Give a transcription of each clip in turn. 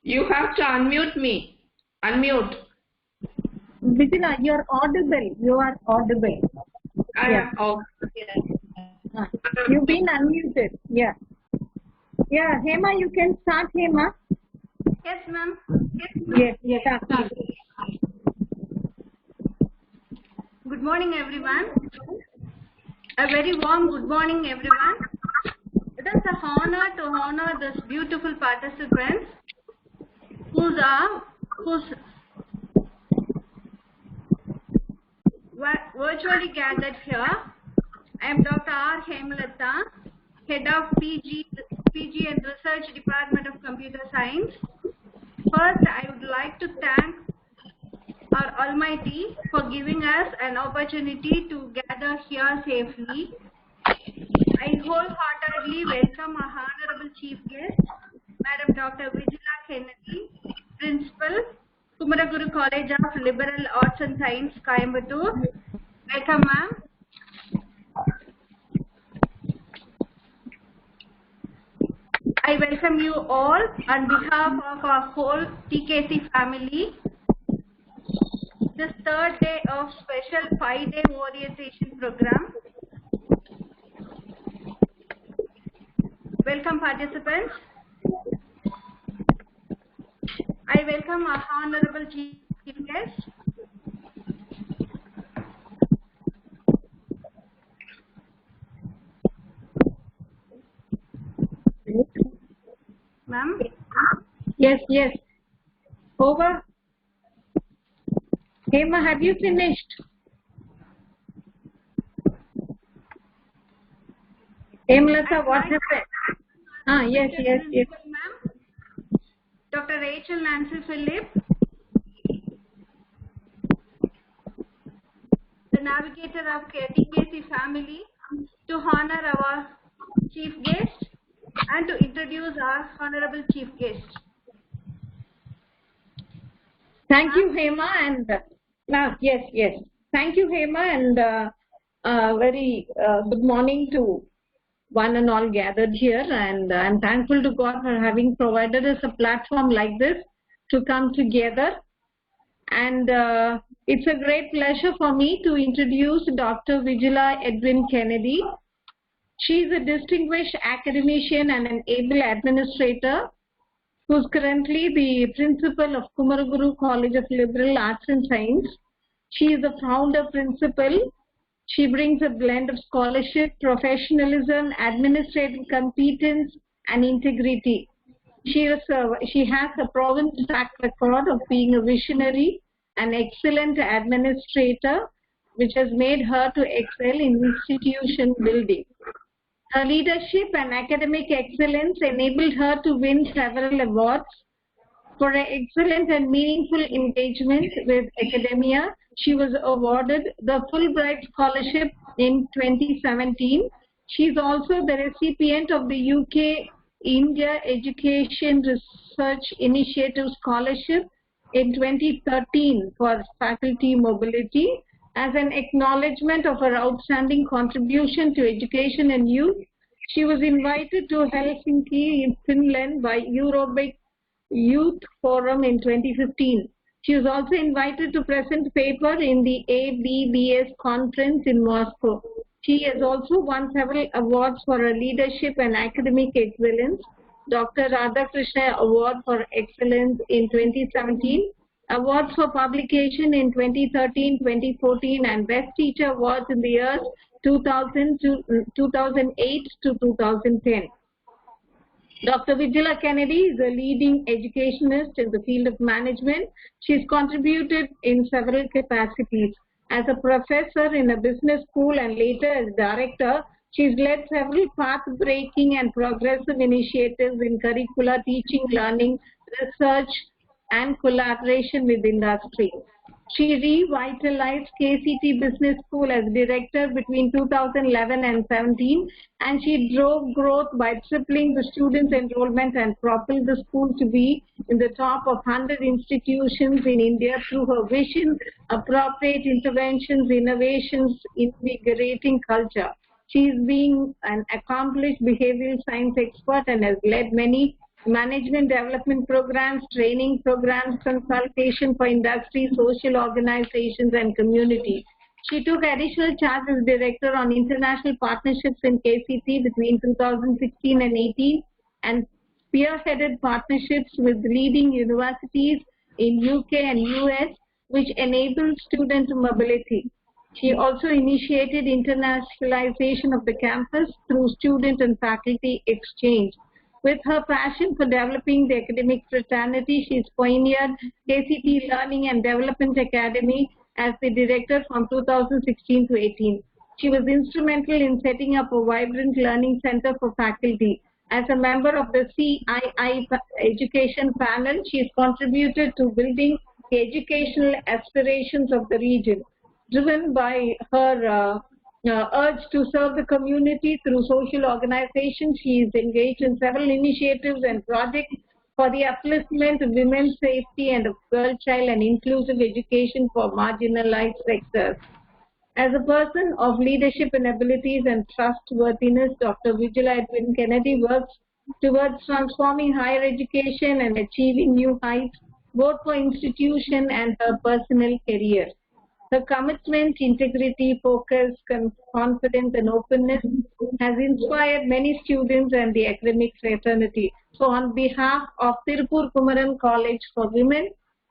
You have to unmute me. Unmute. Vijila, you are audible. You are audible. You've been unmuted. Yeah. Yeah, Hema, you can start, Hema. Yes, ma'am. Yes, start. Good morning, everyone. A very warm good morning, everyone. It is an honor to honor these beautiful participants who's virtually gathered here. I am Dr. R. Hemlata, Head of PG and Research Department of Computer Science. First, I would like to thank our Almighty for giving us an opportunity to gather here safely. I wholeheartedly welcome our Honorable Chief Guest, Madam Dr. Vijila Kennedy, Principal, Kumaraguru College of Liberal Arts and Science, Coimbatore. Welcome, ma'am. I welcome you all on behalf of our whole TKC family. This third day of special 5-day orientation program. Welcome, participants. I welcome our Honorable Chief Guest. Ma'am? Yes. Over. Hema, have you finished? Hemlata, what happened? Yes. Ma'am. Dr. Rachel Nancy Phillip, the navigator of TKC family, to honor our chief guest and to introduce our honorable chief guest. Thank you, Hema, and yes. Thank you, Hema, and very good morning to one and all gathered here. And I'm thankful to God for having provided us a platform like this to come together. And it's a great pleasure for me to introduce Dr. Vijila Kennedy. She is a distinguished academician and an able administrator who is currently the principal of Kumaraguru College of Liberal Arts and Science. She is the founder principal. She brings a blend of scholarship, professionalism, administrative competence, and integrity. She has a proven track record of being a visionary and excellent administrator, which has made her to excel in institution building. Her leadership and academic excellence enabled her to win several awards for an excellent and meaningful engagement with academia. She was awarded the Fulbright Scholarship in 2017. She is also the recipient of the UK India Education Research Initiative Scholarship in 2013 for faculty mobility. As an acknowledgement of her outstanding contribution to education and youth, she was invited to Helsinki in Finland by Eurobic Youth Forum in 2015. She was also invited to present paper in the ABBS conference in Moscow. She has also won several awards for her leadership and academic excellence. Dr. Radhakrishna Award for Excellence in 2017. Awards for publication in 2013, 2014, and Best Teacher Awards in the years 2008 to 2010. Dr. Vijila Kennedy is a leading educationist in the field of management. She's contributed in several capacities. As a professor in a business school and later as director, she's led several path-breaking and progressive initiatives in curricula, teaching, learning, research, and collaboration with industry. She revitalized KCT Business School as director between 2011 and 17, and she drove growth by tripling the student enrollment and propelled the school to be in the top of 100 institutions in India through her vision, appropriate interventions, innovations, invigorating culture. She is being an accomplished behavioral science expert and has led many management development programs, training programs, consultation for industry, social organizations, and community. She took additional charge as director on international partnerships in KCT between 2016 and 18 and spearheaded partnerships with leading universities in UK and US, which enabled student mobility. She also initiated internationalization of the campus through student and faculty exchange. With her passion for developing the academic fraternity, she has pioneered KCT Learning and Development Academy as the director from 2016 to 18. She was instrumental in setting up a vibrant learning center for faculty. As a member of the CII education panel, she has contributed to building the educational aspirations of the region. Driven by her urge to serve the community through social organizations, she is engaged in several initiatives and projects for the upliftment of women's safety and of girl, child, and inclusive education for marginalized sectors. As a person of leadership and abilities and trustworthiness, Dr. Vijila Kennedy works towards transforming higher education and achieving new heights, both for institution and her personal career. Her commitment, integrity, focus, confidence, and openness has inspired many students and the academic fraternity. So on behalf of Tirupur Kumaran College for Women,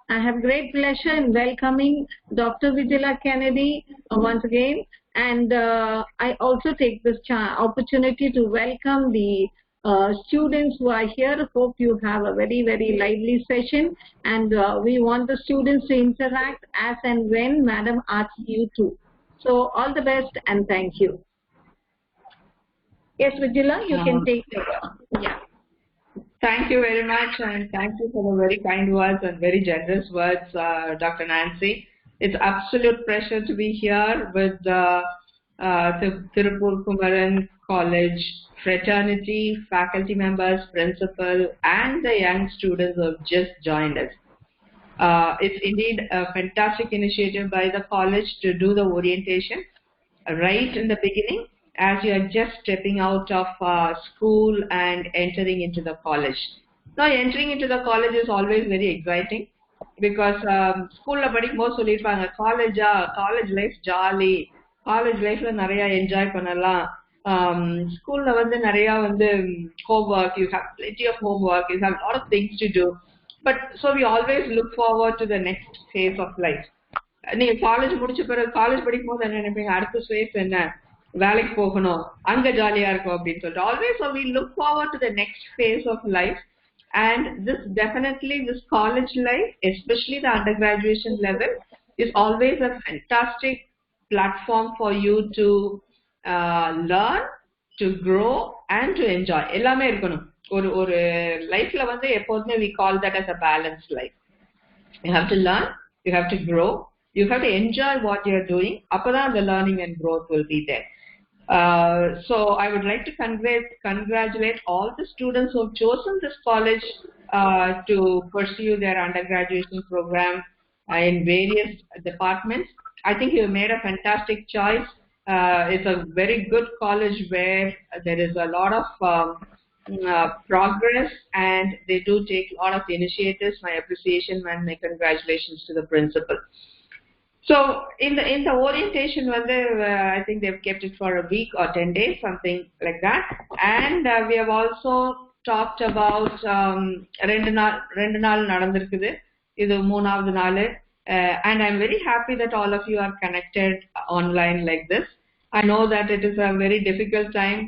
I have great pleasure in welcoming Dr. Vijila Kennedy once again. And I also take this opportunity to welcome the students who are here. Hope you have a very, very lively session. And we want the students to interact as and when Madam asks you to. So all the best and thank you. Yes, Vijila, you can take over. Yeah. Thank you very much, and thank you for the very kind words and very generous words, Dr. Nancy. It's absolute pleasure to be here with the Tirupur Kumaran College fraternity, faculty members, principal, and the young students who have just joined us. It's indeed a fantastic initiative by the college to do the orientation right in the beginning, as you are just stepping out of school and entering into the college. Now, entering into the college is always very exciting because school la padikumbodhu sollirpaanga college life jolly, college life la nariya enjoy pannalam, school la vandu nariya vandu homework, you have plenty of homework, you have a lot of things to do, but so we always look forward to the next phase of life. நீங்க college முடிச்ச பிறகு college படிக்கும்போது என்ன நினைப்பீங்க, அடுத்த space என்ன, வேலைக்கு போகணும், அங்க ஜாலியா இருக்கும் அப்படின்னு சொல்லிட்டு. Always so we look forward to the next phase of life, and this college life, especially the undergraduation level, is always a fantastic platform for you to learn, to grow and to enjoy. எல்லாமே இருக்கணும். ஒரு லைஃப்ல வந்து எப்போதுமே we call that as a balanced life. You have to learn, you have to grow, you have to enjoy what you're doing. Appadan the learning and growth will be there. So I would like to congratulate all the students who have chosen this college to pursue their undergraduate program in various departments. I think you made a fantastic choice. It's a very good college where there is a lot of progress, and they do take a lot of initiatives. My appreciation and my congratulations to the principal. So in the orientation, I think they've kept it for a week or 10 days, something like that. And we have also talked about rendu naal nadandirukkudu, idu moonavathu naal, and I'm very happy that all of you are connected online like this. I know that it is a very difficult time.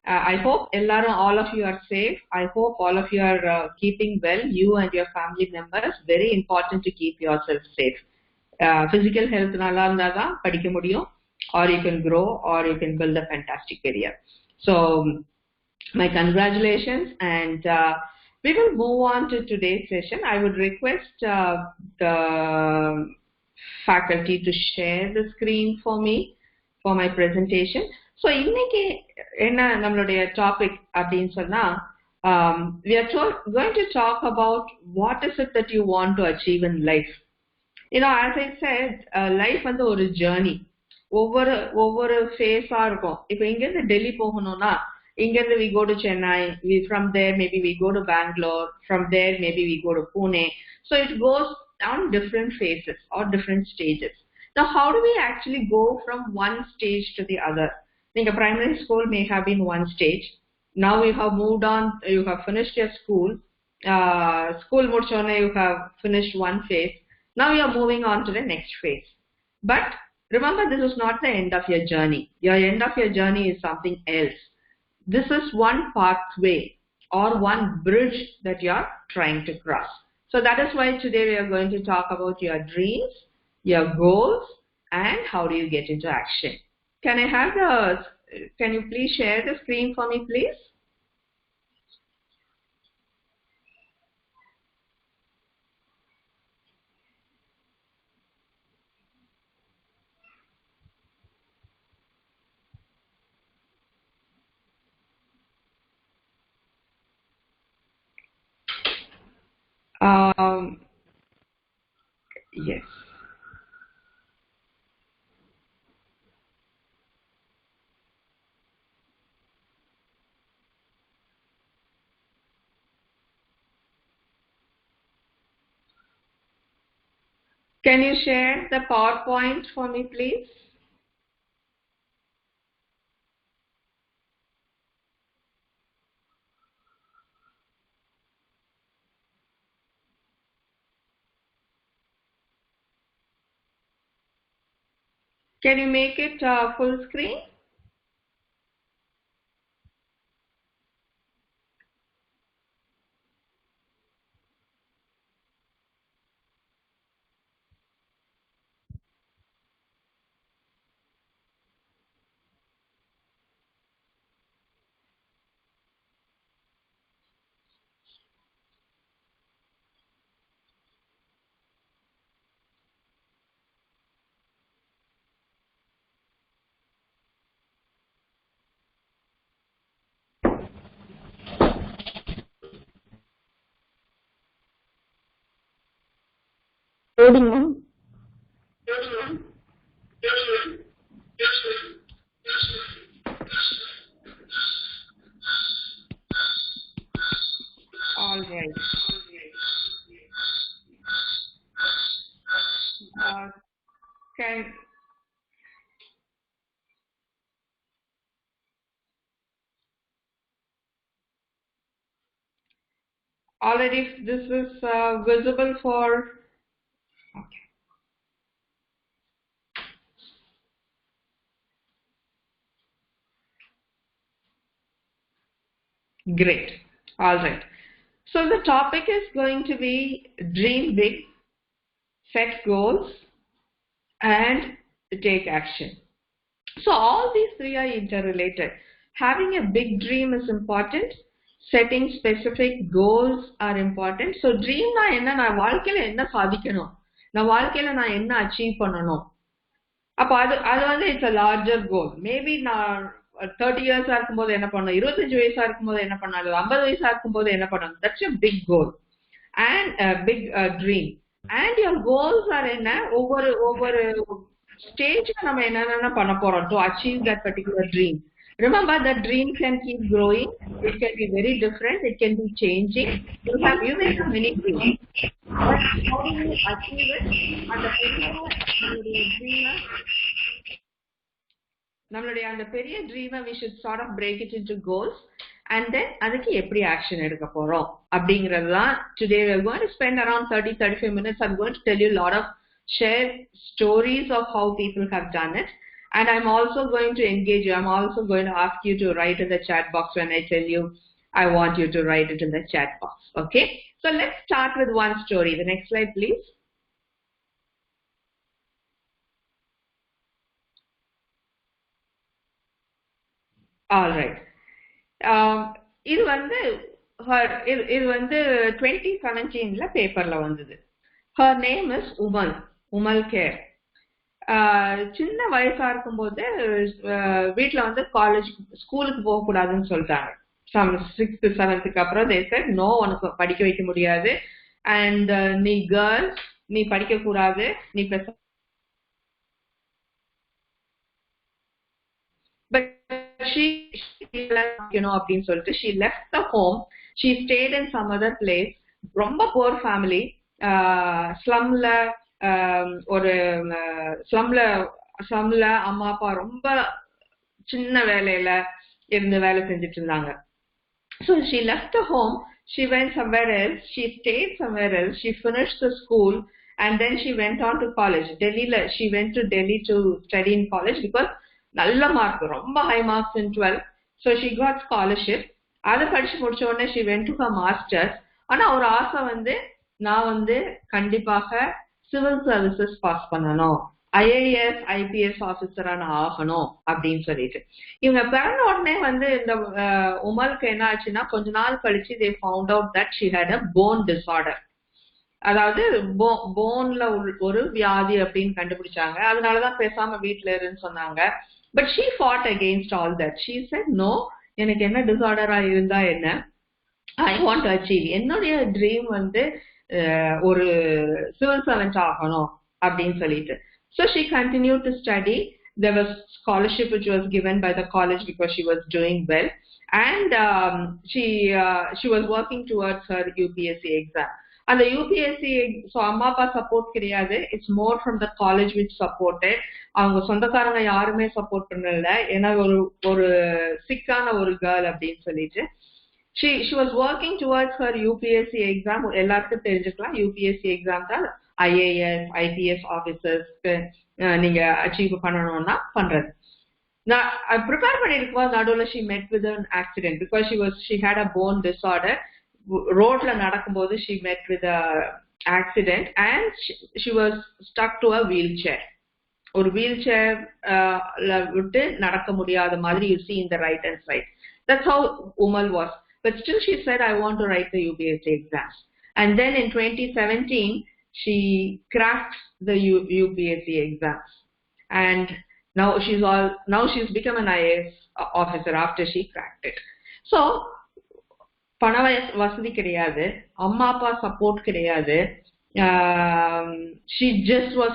I hope all of you are safe. I hope all of you are keeping well, you and your family members. Very important to keep yourself safe. Physical health nalla irundha da padikka mudiyum, or you can grow, or you can build a fantastic career. So my congratulations, and we will move on to today's session. I would request the faculty to share the screen for me for my presentation. So இன்னைக்கு என்ன நம்மளுடைய topic அப்படின்னு சொன்னா, we are going to talk about what is it that you want to achieve in life. You know, as I said, life வந்து ஒரு journey, ஒவ்வொரு ஃபேஸா இருக்கும். இப்போ இங்க இருந்து டெல்லி போகணும்னா Ingerthu we go to Chennai, from there maybe we go to Bangalore, from there maybe we go to Pune. So it goes down different phases or different stages. Now, how do we actually go from one stage to the other? I think a primary school may have been one stage. Now you have moved on, you have finished your school. School mudichona, you have finished one phase. Now you are moving on to the next phase. But remember, this is not the end of your journey. Your end of your journey is something else. This is one pathway or one bridge that you are trying to cross. So that is why today we are going to talk about your dreams, your goals, and how do you get into action. Can you please share the screen for me, please? Yes. Can you share the PowerPoint for me, please? Can you make it full screen? Loading on. All right. Can already this is visible for. Okay. Great. All right. So the topic is going to be dream big, set goals, and take action. So all these three are interrelated. Having a big dream is important. Setting specific goals are important. So dream na enna na வாழ்க்கையில என்ன சாதிக்கணும், நான் வாழ்க்கையில நான் என்ன achieve பண்ணணும். அப்போ அது வந்து it's a larger goal. Maybe நான் 30 இயர்ஸா இருக்கும்போது என்ன பண்ணணும், 25 வயசா இருக்கும்போது என்ன பண்ணணும், 50 வயசா இருக்கும்போது என்ன பண்ணணும். That's a big goal and a big dream. And your goals are என்ன, ஒவ்வொரு ஸ்டேஜ்ல நம்ம என்னென்ன பண்ண போறோம் to achieve that particular dream. Remember that dream can keep growing. It can be very different. It can be changing. You may have many dreams. But how do you achieve it? அந்த நம்மளுடைய அந்த பெரிய ட்ரீமை we should sort of break it into goals and then அதுக்கு எப்படி action எடுக்க போறோம் அப்படிங்கிறது தான். Today we are going to spend around 30-35 minutes. I'm going to tell you a lot of share stories of how people have done it, and I'm also going to engage you. I'm also going to ask you to write in the chat box when I tell you I want you to write it in the chat box. Okay, so let's start with one story. The next slide, please. All right. இது வந்து 2017 பேப்பர்ல வந்தது. Her name is Umal Kher. சின்ன வயசா இருக்கும்போது வீட்டுல வந்து ஸ்கூலுக்கு போக கூடாதுன்னு சொல்லிட்டாங்க. 6th 7th அப்புறம் they said no, உனக்கு படிக்க வைக்க முடியாது, and நீ கேர்ள், நீ படிக்க கூடாது, நீ but அப்படின்னு சொல்லிட்டு she left the home. She stayed in some other place. ரொம்ப poor family. ஸ்லம்ல ஒரு ஸ்லம்ல அம்மா அப்பா ரொம்ப சின்ன வேலையில இருந்து வேலை செஞ்சுட்டு இருந்தாங்க. So she left the home. She went somewhere else. She stayed somewhere else. She finished the school and then she went on to college. She went to Delhi to study in college because நல்ல mark ரொம்ப high marks in 12th. So she got scholarship. அதை படிச்சு முடிச்ச உடனே she went to her masters. ஆனா ஒரு ஆசை வந்து நான் கண்டிப்பாக சிவில் சர்வீசஸ் பாஸ் பண்ணணும், IAS IPS ஆபீசரா நான் ஆகணும் அப்படின்னு சொல்லிட்டு இவங்க பிறந்த உடனே இந்த உமலுக்கு என்ன ஆச்சுன்னா கொஞ்ச நாள் கழிச்சு they found out that she had a bone disorder. அதாவது போன்ல ஒரு வியாதி அப்படின்னு கண்டுபிடிச்சாங்க. அதனாலதான் பேசாம வீட்டுல இருன்னு சொன்னாங்க. But she fought against all that. She said no, எனக்கு என்ன டிசார்டரா இருந்தா என்ன, I want to achieve. என்னுடைய ட்ரீம் ஒரு சிவில் சர்வெண்ட் ஆகணும் அப்படின்னு சொல்லிட்டு. So she continued to study. There was scholarship which was given by the college because she was doing well, and she was working towards her UPSC exam. And the UPSC, so amma appa support கிடையாது. It's more from the college which supported. அவங்க சொந்தக்காரங்க யாருமே support பண்ணல. ஏன்னா ஒரு சிக்கான ஒரு girl அப்படின்னு சொல்லிட்டு she was working towards her UPSC exam. எல்லாருக்கும் தெரிஞ்சுக்கலாம் UPSC exam தான் IAS IPS ஆபீசர்ஸ் நீங்க அச்சீவ் பண்ணணும்னா பண்றது. நான் ப்ரிப்பேர் பண்ணிருக்கோம். நடுவில் she met with an accident because she had a bone disorder. ரோட்ல நடக்கும்போது she met with a accident and she was stuck to a wheelchair. ஒரு wheelchair விட்டு நடக்க முடியாத மாதிரி you see in the right hand side. That's how Umal was. But still she said, I want to write the UPSC exams. And then in 2017, she cracked the UPSC exams. And now she's become an IAS officer after she cracked it. So, பண வசதி கிடையாது, அம்மா அப்பா support கிடையாது. She just was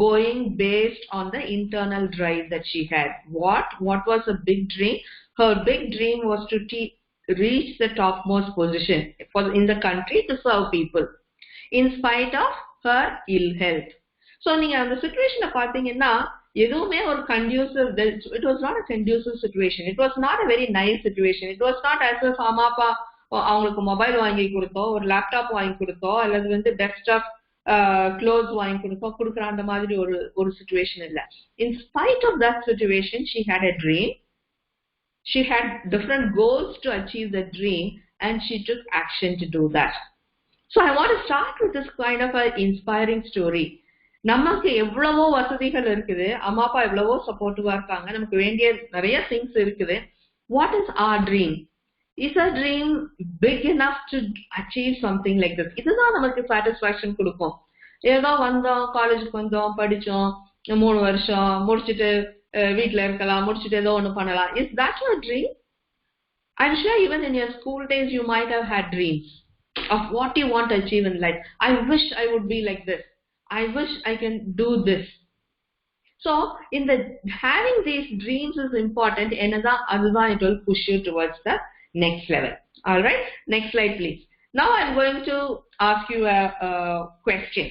going based on the internal drive that she had. What was a big dream? Her big dream was to reach the topmost position in the country to serve people in spite of her ill health. So நீங்க அந்த சிச்சுவேஷனை பாத்தீங்கன்னா எதுவுமே ஒரு conducive, it was not a conducive situation. It was not a very nice situation. It was not as if அம்மா அப்பா அவங்களுக்கு mobile வாங்கி கொடுத்தோ ஒரு லேப்டாப் வாங்கி கொடுத்தோ அல்லது டெஸ்க்டாப் க்ளோத்ஸ் வாங்கி கொடுக்குற அந்த மாதிரி ஒரு சிச்சுவேஷன் இல்ல. In spite of that situation, she had a dream. She had different goals to achieve the dream and she took action to do that. So I want to start with this kind of an inspiring story. நமக்கு எவ்வளவோ வசதிகள் இருக்குது, அம்மா அப்பா எவ்வளவோ சப்போர்ட்டிவா இருக்காங்க, நமக்கு வேண்டிய நிறைய திங்ஸ் இருக்குது. What is our dream? Is our dream big enough to achieve something like this? இதுதான் நமக்கு சாட்டிஸ்பாக்சன் கொடுக்கும். ஏதோ வந்தோம், காலேஜுக்கு வந்தோம், படிச்சோம், 3 வருஷம் முடிச்சுட்டு வீட்டுல இருக்கலாம், முடிச்சுட்டு ஏதோ ஒண்ணு பண்ணலாம். Is that your dream? I'm sure even in your school days you might have had dreams of what you want to achieve in life. I wish I would be like this. I wish I can do this. So having these dreams is important. Adha it will push you towards the next level. All right, next slide please. Now I'm going to ask you a question.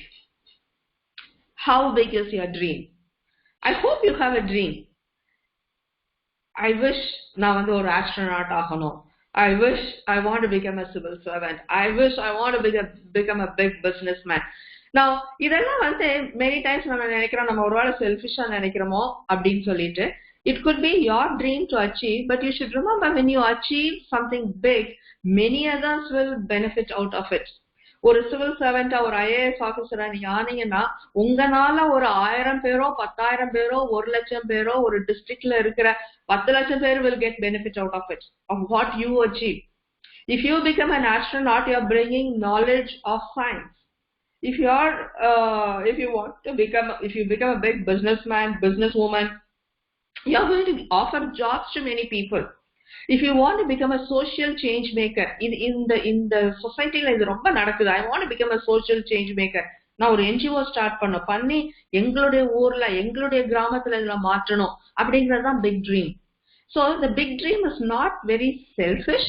How big is your dream? I hope you have a dream. I wish நான் ஒரு astronaut ஆகணும். I wish I want to become a civil servant. I wish I want to become a big businessman. Now இதெல்லாம் many times நம்ம நினைக்கிறோம், நம்ம ஒருவேளை செல்ஃபிஷா நினைக்கிறோமோ அப்படின்னு சொல்லிட்டு. It could be your dream to achieve, but you should remember when you achieve something big, many others will benefit out of it. ஒரு civil சர்வெண்டா ஒரு IAS ஆபீசரா நீங்க ஆனீங்கன்னா உங்களால ஒரு 1000 பேரோ 10,000 பேரோ 1,00,000 பேரோ ஒரு டிஸ்ட்ரிக்ட்ல இருக்கிற 10 லட்சம் பேர் will get benefit out of it, of what you achieve. If you become an astronaut, you are bringing knowledge of science. If you become a big businessman, businesswoman, you are going to offer jobs to many people. If you want to become a social change maker, in the society la idu romba nadakudhu. I want to become a social change maker. Na or NGO start panni engalode oorla engalode gramathula idla maatranom அப்படிங்கறது தான் big dream. So the big dream is not very selfish,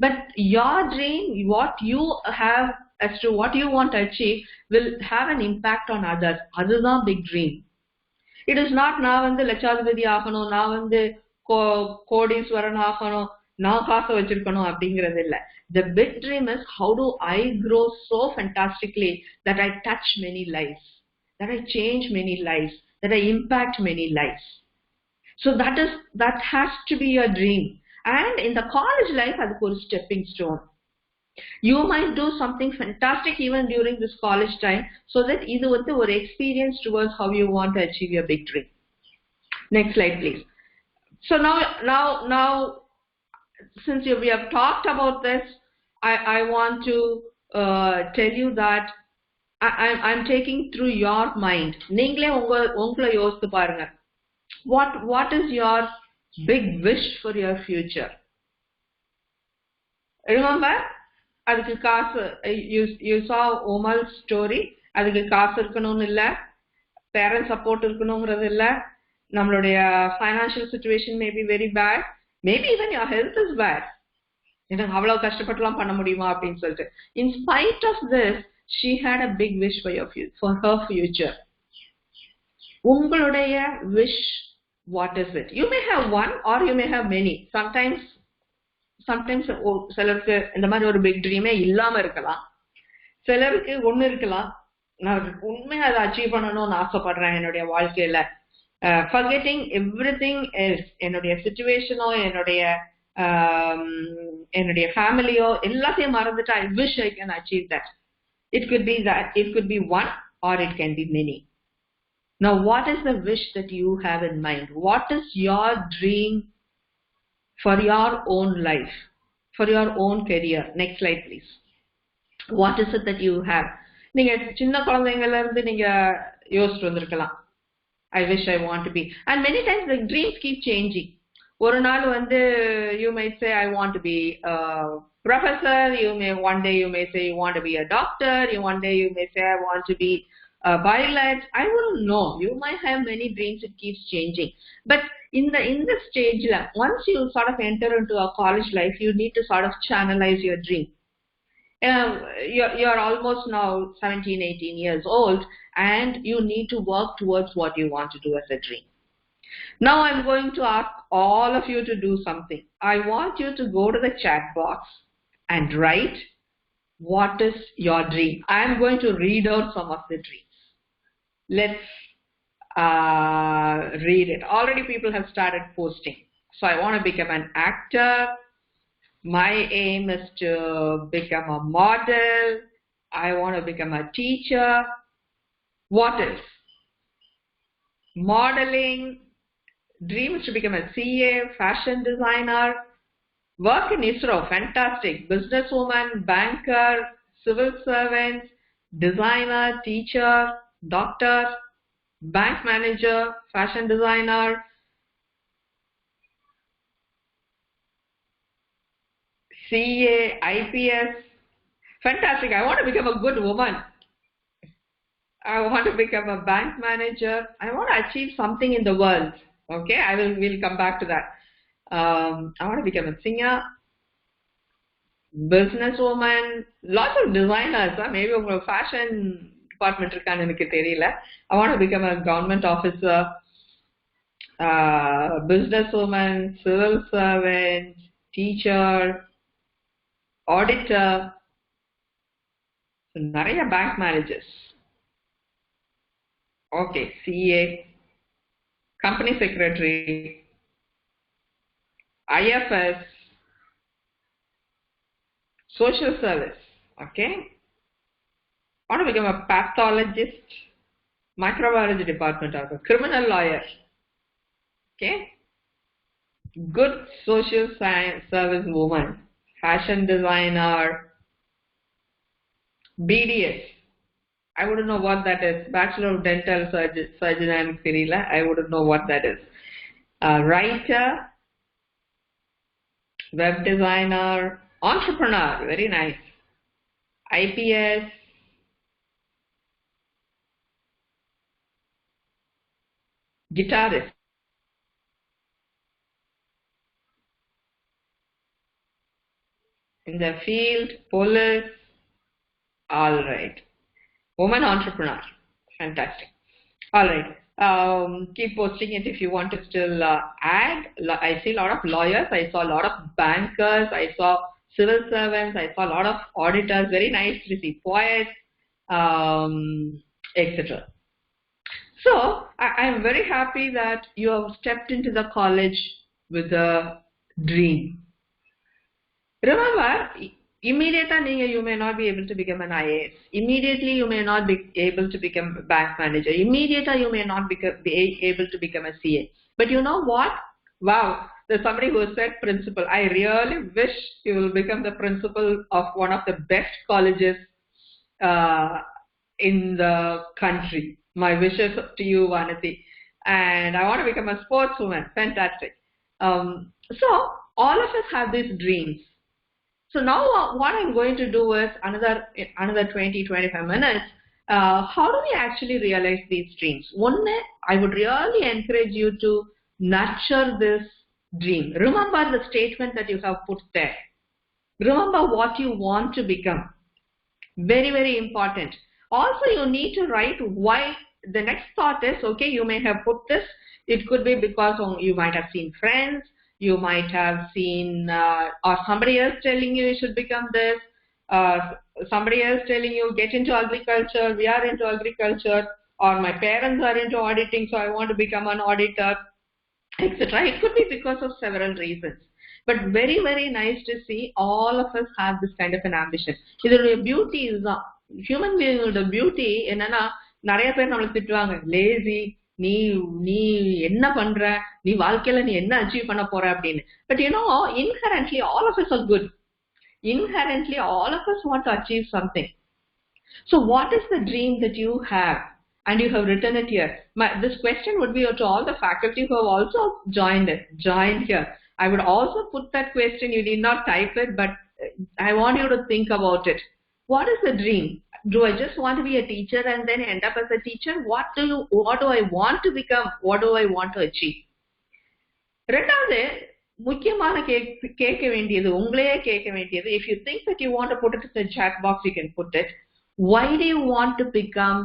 but your dream, what you have as to what you want to achieve will have an impact on others. That's big dream. It is not now when the லட்சாதிபதி ஆகணும், நான் வந்து கோடீஸ்வரன் ஆகணும், நான் காசை வச்சிருக்கணும் அப்படிங்கிறது இல்ல. The big dream is how do I grow so fantastically that I touch many lives, that I change many lives, that I impact many lives. So that has to be your dream. And in the college life, அதுக்கு ஒரு stepping stone. You might do something fantastic even during this college time, so that இது வந்து ஒரு experience towards how you want to achieve your big dream. Next slide, please. So now, since we have talked about this, I want to tell you that I'm taking through your mind. நீங்களே உங்களை யோசித்து பாருங்க. What is your big wish for your future? Remember, அதுக்கு காசு, you saw Omal's story. அதுக்கு காசு இருக்கணும்னு இல்ல, parent support இருக்கணும்ங்கிறது இல்ல, நம்மளுடைய financial situation may be very bad, maybe even your health is bad. எனக்கு அவ்வளவு கஷ்டப்பட்டுலாம் பண்ண முடியுமா அப்படின்னு சொல்லிட்டு. In spite of this, she had a big wish for her future. உங்களுடைய wish, what is it? You may have one or you may have many. Sometimes சிலருக்கு இந்த மாதிரி ஒரு பிக் ட்ரீமே இல்லாம இருக்கலாம், சிலருக்கு ஒண்ணு இருக்கலாம், நான் உண்மையா அதை அச்சீவ் பண்ணணும்னு ஆசைப்படுறேன் என்னுடைய வாழ்க்கையில. forgetting everything else, என்னுடைய சிச்சுவேஷனோ என்னுடைய ஃபேமிலியோ எல்லாத்தையும் மறந்துட்டு I wish I can achieve that. It could be that, it could be one or it can be many. Now what is the wish that you have in mind? What is your dream for your own life, for your own career? Next slide, please. What is it that you have? நீங்க சின்ன குழந்தைங்கள்ல இருந்து நீங்க யோசிச்சு வந்திருக்கலாம், I wish I want to be. And many times the dreams keep changing. ஒரு நாள் வந்து you might say I want to be a professor, one day you may say you want to be a doctor, one day you may say I want to be a pilot. I wouldn't know. You might have many dreams. It keeps changing. But in this stage, once you sort of enter into a college life, you need to sort of channelize your dream. You're almost now 17, 18 years old, and you need to work towards what you want to do as a dream. Now I'm going to ask all of you to do something. I want you to go to the chat box and write what is your dream. I'm going to read out some of the dreams. Let's read it. Already people have started posting. So I want to become an actor. My aim is to become a model. I want to become a teacher. What is? Modeling. Dream is to become a CA, fashion designer. Work in ISRO, fantastic. Businesswoman, banker, civil servant, designer, teacher, doctor, bank manager, fashion designer, CA, IPS. Fantastic. I want to become a good woman. I want to become a bank manager. I want to achieve something in the world. Okay, we'll come back to that. I want to become a singer, businesswoman, lots of designers. Maybe a fashion department. I want to become a government officer, businesswoman, civil servant, teacher, auditor, நிறைய bank managers. Okay, CA, company secretary, IFS, social service. Okay, I want to become a pathologist, microbiology department, or a criminal lawyer. Okay, good social science service woman, fashion designer, BDS. I wouldn't know what that is. Bachelor of Dental Surgeon and Kirila. I wouldn't know what that is. Writer, web designer, entrepreneur. Very nice. IPS, guitarist. In the field, police. All right. Woman entrepreneur. Fantastic. All right. Keep posting it if you want to still add. I see a lot of lawyers. I saw a lot of bankers. I saw civil servants. I saw a lot of auditors. Very nice to see poets, etc. So I am very happy that you have stepped into the college with a dream. Remember, immediately you may not be able to become an IAS. Immediately you may not be able to become a bank manager. Immediately you may not be able to become a CA. But you know what? Wow, there's somebody who said principal. I really wish you will become the principal of one of the best colleges in the country. My wishes to you, Vanati. And I want to become a sportswoman. Fantastic. So all of us have these dreams. So now what I'm going to do is another 20-25 minutes. How do we actually realize these dreams? One, I would really encourage you to nurture this dream. Remember the statement that you have put there. Remember what you want to become. Very, very important. Also, you need to write why. The next thought is, okay, you may have put this. It could be because you might have seen friends. You might have seen, or somebody else telling you should become this. Somebody else telling you get into agriculture. We are into agriculture. Or my parents are into auditing, so I want to become an auditor, etc. It could be because of several reasons. But very, very nice to see all of us have this kind of an ambition. The beauty is human being. The beauty என்னன்னா நிறைய பேர் நம்மள திட்டுவாங்க lazy நீ நீ என்ன பண்ற நீ வாழ்க்கையில நீ என்ன அச்சீவ் பண்ண போற அப்படின்னு but you know inherently all of us are good. Inherently all of us want to achieve something. So what is the dream that you have? And you have written it here. This question would be to all the faculty who have also joined here. I would also put that question. You need not type it, but I want you to think about it. What is the dream? Do I just want to be a teacher and then end up as a teacher? What do I want to become? What do I want to achieve? ரெண்டாவது முக்கியமான கேட்க வேண்டியது உங்களையே கேட்க வேண்டியது if you think that you want to put it in the chat box you can put it. Why do you want to become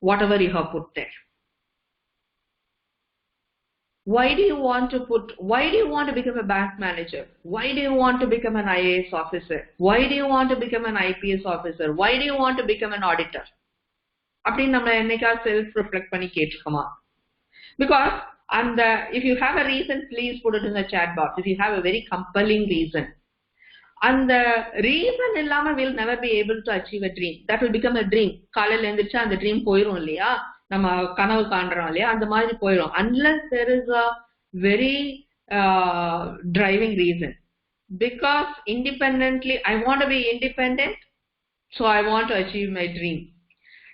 whatever you have put there? Why do you want to become a bank manager? Why do you want to become an IAS officer? Why do you want to become an IPS officer? Why do you want to become an auditor? அப்படின்னு நம்ம என்னைக்கா self reflect பண்ணி கேட்டுக்கோமா? Because if you have a reason, please put it in the chat box. If you have a very compelling reason. And the reason illama will never be able to achieve a dream. That will become a dream. காலையில எழுந்திருச்சா அந்த dream போயிரும் இல்லையா? நம்ம கனவு காண்றோம் இல்லையா அந்த மாதிரி போயிடும் unless there is a very driving reason. Because independently I want to be independent, so I want to achieve my dream.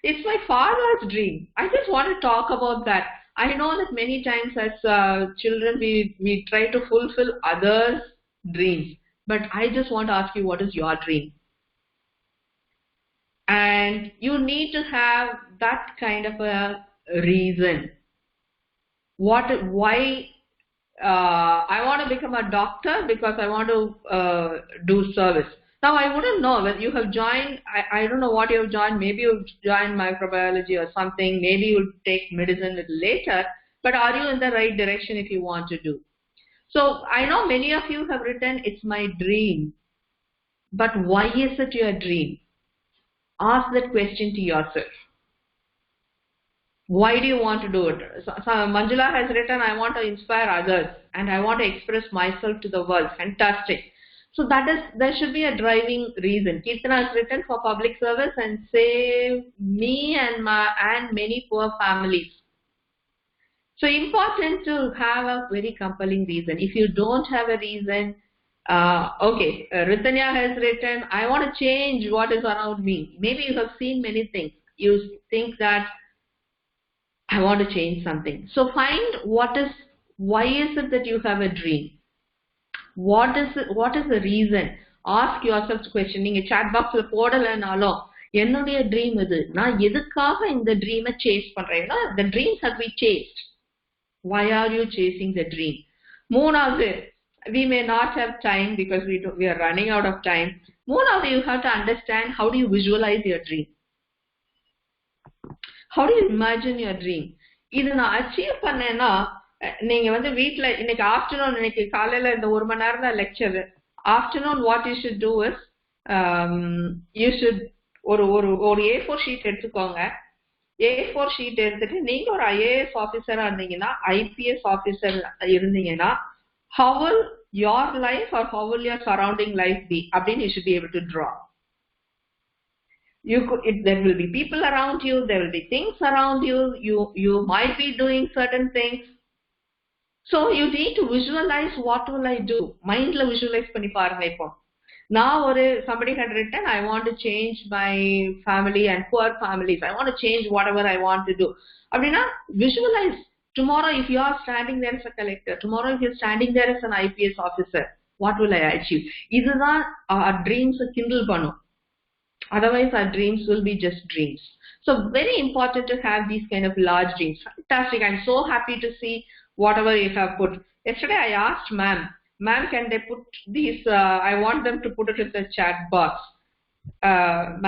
It's my father's dream. I just want to talk about that. I know that many times as children we try to fulfill others' dreams, but I just want to ask you, what is your dream? And you need to have that kind of a reason. Why I want to become a doctor because I want to do service. Now I wouldn't know whether you have joined, I don't know what you have joined. Maybe you've joined microbiology or something. Maybe you'll take medicine a little later. But are you in the right direction if you want to do? So I know many of you have written, it's my dream. But why is it your dream? Ask that question to yourself. Why do you want to do it? So Manjula has written, I want to inspire others and I want to express myself to the world. Fantastic. So there should be a driving reason. Kirtana has written for public service and save me and many poor families. So important to have a very compelling reason. If you don't have a reason, okay, Ritanya has written, I want to change what is around me. Maybe you have seen many things. You think that I want to change something. So find why is it that you have a dream? What is the reason? Ask yourself the question. நீங்க chat boxல போடலனாலும் என்னுடைய dream இது நான் எதுக்காக இந்த dream chase பண்றேன்னா the dreams have been chased. Why are you chasing the dream? மூணாவது we may not have time because we are running out of time. Moreover, you have to understand, how do you visualize your dream? How do you imagine your dream? இதை நான் achieve பண்ணேன்னா, நீங்க வந்து வீட்டுல இன்னைக்கு afternoon, இன்னைக்கு காலையில இந்த 1 மணி நேரம் தான் lecture. Afternoon what you should do is, you should ஒரு ஒரு A4 ஷீட் எடுத்துக்கோங்க. A4 ஷீட் எடுத்துட்டு நீங்க ஒரு IAS ஆபீசரா இருந்தீங்கன்னா, IPS ஆபீசர் இருந்தீங்கன்னா, how will your life or how will your surrounding life be? அப்படின்னு you should be able to draw. There will be people around you, there will be things around you, you might be doing certain things. So you need to visualize, what will I do? Mind la visualize பண்ணி பாருங்க. இப்போ நான் somebody had written, I want to change my family and poor families, I want to change whatever I want to do. அப்படின்னா visualize. Tomorrow if you are standing there as a collector, tomorrow if you are standing there as an IPS officer, what will I achieve? இதுதான் our dreams kindle பண்ணும். Otherwise our dreams will be just dreams. So very important to have these kind of large dreams. Fantastic. I'm so happy to see whatever you have put. Yesterday I asked ma'am, can they put these, I want them to put it in the chat box.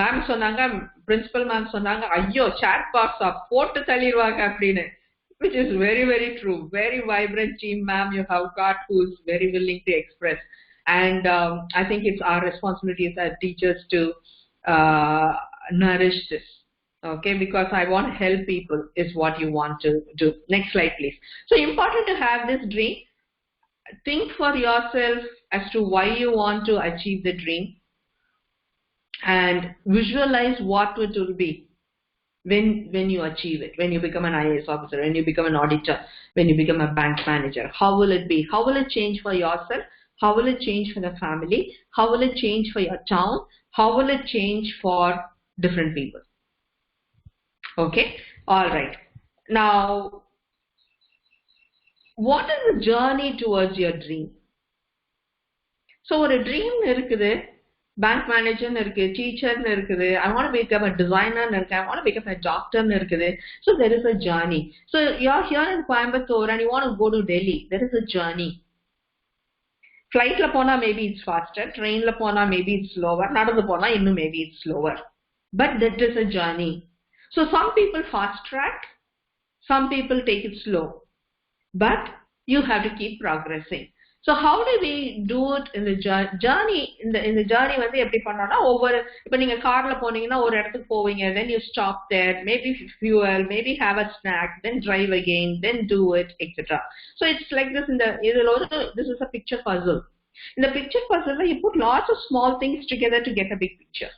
Ma'am சொன்னாங்க, principal ma'am சொன்னாங்க, ஐயோ chat box போட்டு தள்ளிடுவாங்க அப்படின்னு. Which is very, very true. Very vibrant team, ma'am, you have got, who's very willing to express. And I think it's our responsibility as teachers to nourish this. Okay, because I want to help people is what you want to do. Next slide, please. So important to have this dream. Think for yourself as to why you want to achieve the dream, and visualize what it will be when you achieve it, when you become an IAS officer, when you become an auditor, when you become a bank manager. How will it be? How will it change for yourself? How will it change for the family? How will it change for your town? How will it change for different people? Okay, all right. Now, what is the journey towards your dream? So ஒரு dream இருக்குது, bank manager இருக்குது, teacher இருக்குது, I want to become a designer இருக்கு, I want to become a doctor இருக்குது. So there is a journey. So you are here in Coimbatore and you want to go to Delhi. There is a journey. Flight la pona maybe it's faster, train la pona maybe it's slower, nadadhu pona innu maybe it's slower, but that is a journey. So some people fast track, some people take it slow, but you have to keep progressing. So how do we do it in the journey? In the journey வந்து எப்படி பண்ணோம்னா, ஒவ்வொரு, இப்போ நீங்க கார்ல போனீங்கன்னா ஒரு இடத்துக்கு போவீங்க, then you stop there, maybe fuel, maybe have a snack, then drive again, then do it, etc. So it's like this. This is a picture puzzle. In the picture puzzle, you put lots of small things together to get a big picture.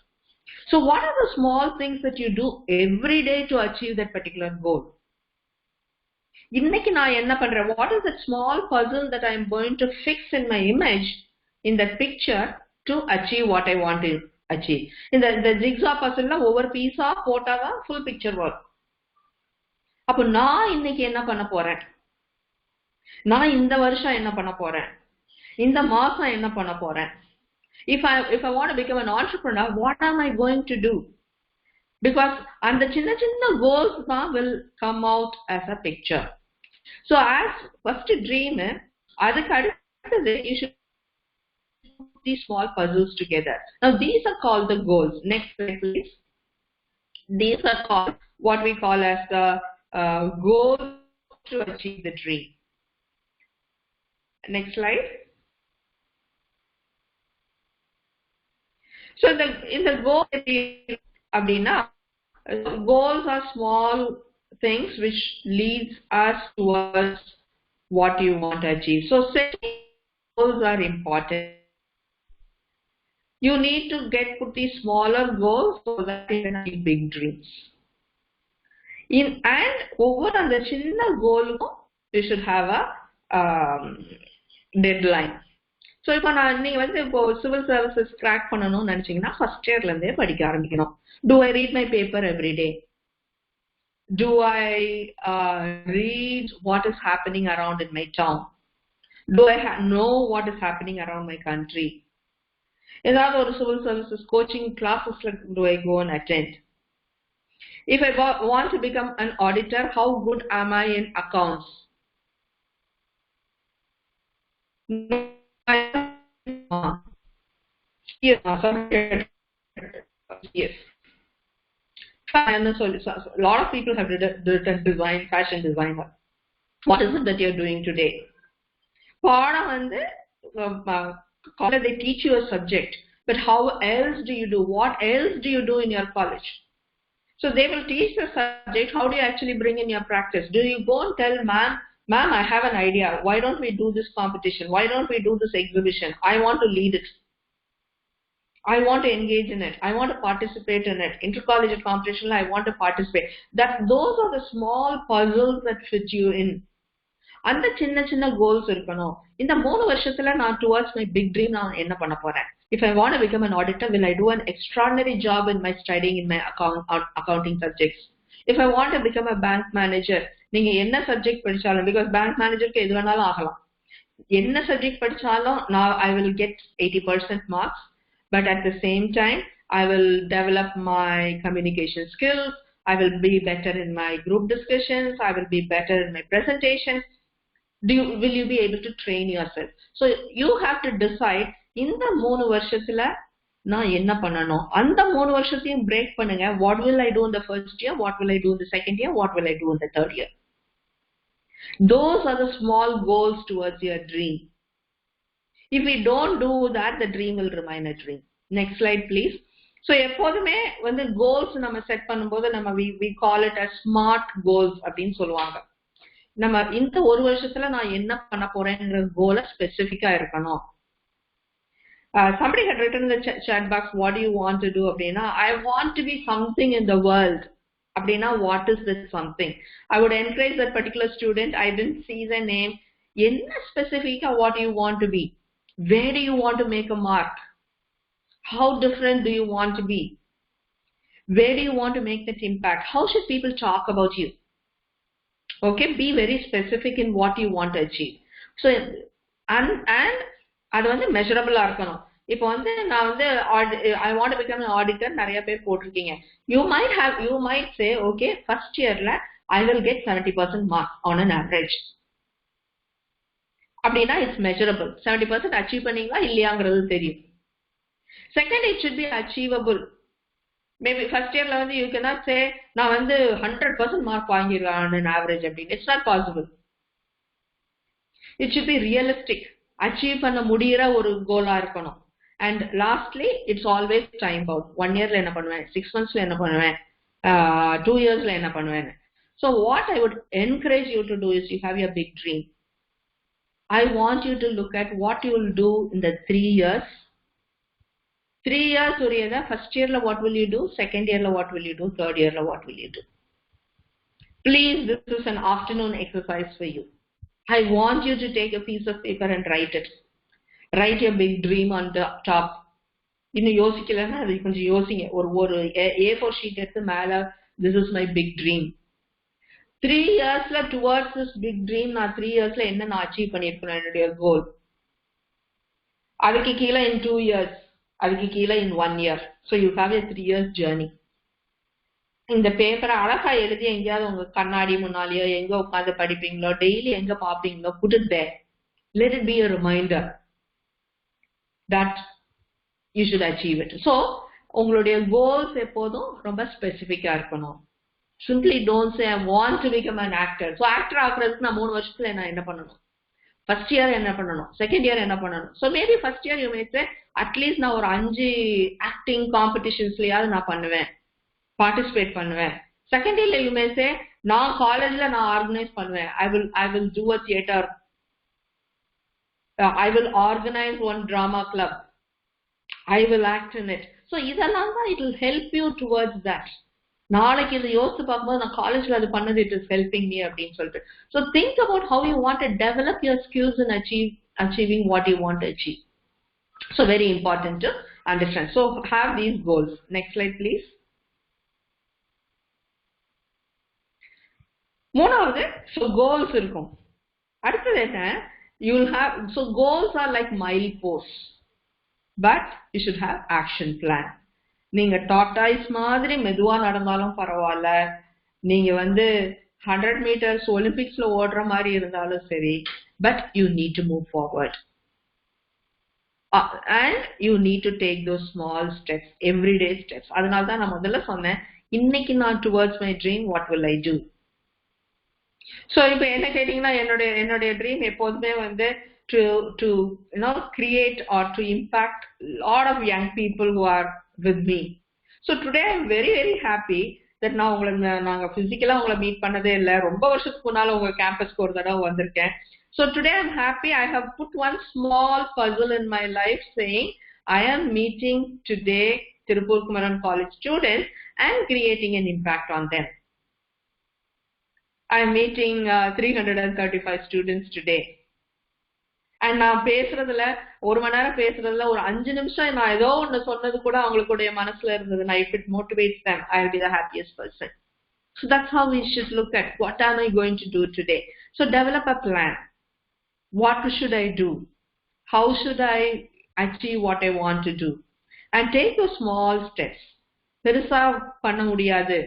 So what are the small things that you do every day to achieve that particular goal? இன்னைக்கு நான் என்ன பண்றேன்? What is that small puzzle that I am going to fix in my image, in that picture, to achieve what I want to achieve? In the jigsaw puzzle la over piece போட்டாதான் full picture work. அப்போ நான் இன்னைக்கு என்ன பண்ண போறேன்? நான் இந்த வருஷம் என்ன பண்ண போறேன்? இந்த மாசம் என்ன பண்ண போறேன்? If I want to become an entrepreneur, what am I going to do? Because and the chinna goals will come out as a picture. So as first dream, adukku aduthathu you should put these small puzzles together. Now these are called the goals. Next slide, please. These are called what we call as the goals to achieve the dream. Next slide. So in the goal, abdina, goals are small things which leads us towards what you want to achieve. So setting goals are important. You need to put these smaller goals so that you can achieve big dreams. And over on the chinna goal, you should have a deadline. So இப்போ நீங்க வந்து இப்போ civil services crack பண்ணணும்னு நினைச்சீங்கன்னா first yearல இருந்தே படிக்க ஆரம்பிக்கணும். Do I read my paper every day? Do I read what is happening around in my town? Do I know what is happening around my country? ஏதாவது ஒரு civil services coaching classes do I go and attend? If I want to become an auditor, how good am I in accounts? Yes. Yes. A lot of people have written design, fashion designer. What is it that you're doing today? College they teach you a subject, but how else do you do? What else do you do in your college? So they will teach the subject. How do you actually bring in your practice? Do you go and tell ma'am, I have an idea. Why don't we do this competition? Why don't we do this exhibition? I want to lead it. I want to engage in it. I want to participate in it. Intercollegiate competition, I want to participate. Those are the small puzzles that fit you in. அந்த சின்ன சின்ன goals இருக்கணும். இந்த 3 வருஷத்துல நான் towards my big dream நான் என்ன பண்ண போறேன்? If I want to become an auditor, will I do an extraordinary job in my studying in my accounting subjects? If I want to become a bank manager, நீங்க என்ன subject படிச்சாலும், because bank managerக்கு எது வேணாலும் ஆகலாம். என்ன subject படிச்சாலும் I will get 80% marks, but at the same time I will develop my communication skills. I will be better in my group discussions. I will be better in my presentation. Will you be able to train yourself? So you have to decide இந்த 3 வருஷத்துல நான் என்ன பண்ணணும். அந்த 3 வருஷத்தையும் break பண்ணுங்க. What will I do in the first year? What will I do in the second year? What will I do in the third year? Those are the small goals towards your dream. If we don't do that, the dream will remain a dream. Next slide, please. So எப்போதுமே வந்து goals நம்ம set பண்ணும்போது நம்ம we call it as smart goals அப்படின்னு சொல்லுவாங்க. நம்ம இந்த 1 வருஷத்துல நான் என்ன பண்ண போறேங்கிற கோல ஸ்பெசிபிக்கா இருக்கணும். Somebody had written in the chat box, what do you want to do? அப்படின்னா I want to be something in the world. அப்படின்னா what is this something? I would encourage that particular student. I didn't see the name. என்ன ஸ்பெசிபிக்கா what do you want to be? Where do you want to make a mark? How different do you want to be? Where do you want to make that impact? How should people talk about you? Okay, be very specific in what you want to achieve. So and அது வந்து measurable இருக்கணும். இப்போ வந்து நான் வந்து I want to become an auditor நிறைய பேர் போட்டிருக்கீங்க. You might say, okay, first yearல I will get 70% mark on an average. அப்படின்னா it's measurable. 70% achieve பண்ணீங்களா இல்லையாங்கிறது தெரியும். Second, it should be achievable. Maybe first year la you cannot say na vandu 100% mark vaangirran on an average அப்படின்னு. It's not possible. It should be realistic. Achieve panna mudiyira oru goal ah irukanum. And lastly, it's always time bound. 1 year la enna பண்ணுவேன், 6 months la enna பண்ணுவேன், 2 years la enna பண்ணுவேன். So what I would encourage you to do is you have your big dream. I want you to look at what you will do in the 3 years. 3 years uriyada first year la what will you do, second year la what will you do, third year la what will you do. Please, this is an afternoon exercise for you. I want you to take a piece of paper and write it. Write your big dream on the top. இன்னும் யோசிக்கலன்னா அது கொஞ்சம் யோசிங்க. ஒரு A4 sheet எடுத்து மேல this is my big dream. 3 yearsல towards this big dream நான் 3 yearsல என்ன நான் அச்சீவ் பண்ணியிருக்கேன் என்னுடைய கோல். அதுக்கு கீழே in 2 years, அதுக்கு கீழே in 1 year. So you have a 3 years journey. இந்த பேப்பரை அழகா எழுதி எங்கேயாவது உங்க கண்ணாடி முன்னாலேயோ எங்க உட்காந்து படிப்பீங்களோ டெய்லி எங்க பாப்பீங்களோ put it there. Let it be a reminder that you should achieve it. So உங்களுடைய goals எப்போதும் ரொம்ப ஸ்பெசிபிக்கா இருக்கணும். Simply don't say I want to become an actor. So actor ஆகுறதுக்கு நான் 3 வருஷத்துல நான் என்ன பண்ணணும், first year என்ன பண்ணணும், second year என்ன பண்ணணும். So maybe first year you may say at least நான் ஒரு 5 acting competitionsலயாவது நான் பண்ணுவேன், participate பண்ணுவேன். Second year you may say நான் காலேஜ்ல நான் ஆர்கனைஸ் பண்ணுவேன். I will do a theater. I will organize one drama club. I will act in it. So இதெல்லாம் தான் it will help you towards that. நாளைக்கு இதை யோசித்து பார்க்கும்போது நான் காலேஜ்ல அது பண்ணது it is helping me அப்படின்னு சொல்லிட்டு. So think about how you want to develop your skills in achieving what you want to achieve. So very important to understand. So have these goals. Next slide please. மூணாவது, so goals இருக்கும். அடுத்தது என்ன, you will have, so goals are like mileposts, but you should have action plan. நீங்க tortoise மாதிரி மெதுவா நடந்தாலும் பரவாயில்ல, நீங்க வந்து 100 meters ஒலிம்பிக்ஸ்ல ஓடுற மாதிரி இருந்தாலும் சரி, but you need to move forward. And you need to take those small steps, everyday steps. அதனால தான் நான் முதல்ல சொன்னேன், இன்னைக்கு நான் towards my dream, what will I do? So இப்போ என்ன கேட்டீங்கன்னா, என்னுடைய ட்ரீம் எப்போதுமே வந்து to create or to impact a lot of young people who are with me. So today I'm very very happy that நான் உங்களை நாங்கள் ஃபிசிக்கலாக உங்களை மீட் பண்ணதே இல்லை, ரொம்ப வருஷத்துக்கு முன்னால் உங்கள் கேம்பஸ்க்கு ஒரு தடவை வந்திருக்கேன். So today I'm happy I have put one small puzzle in my life saying I am meeting today Tirupur Kumaran College students and creating an impact on them. I am meeting 335 students today. And நான் பேசுறதுல ஒரு மணி நேரம் பேசுறதுல ஒரு 5 நிமிஷம் நான் ஏதோ ஒன்று சொன்னது கூட அவங்களுடைய மனசுல இருந்ததுன்னா, if it motivates them, I will be the happiest person. So that's how we should look at what am I going to do today. So develop a plan. What should I do? How should I achieve what I want to do? And take those small steps. பெருசா பண்ண முடியாது.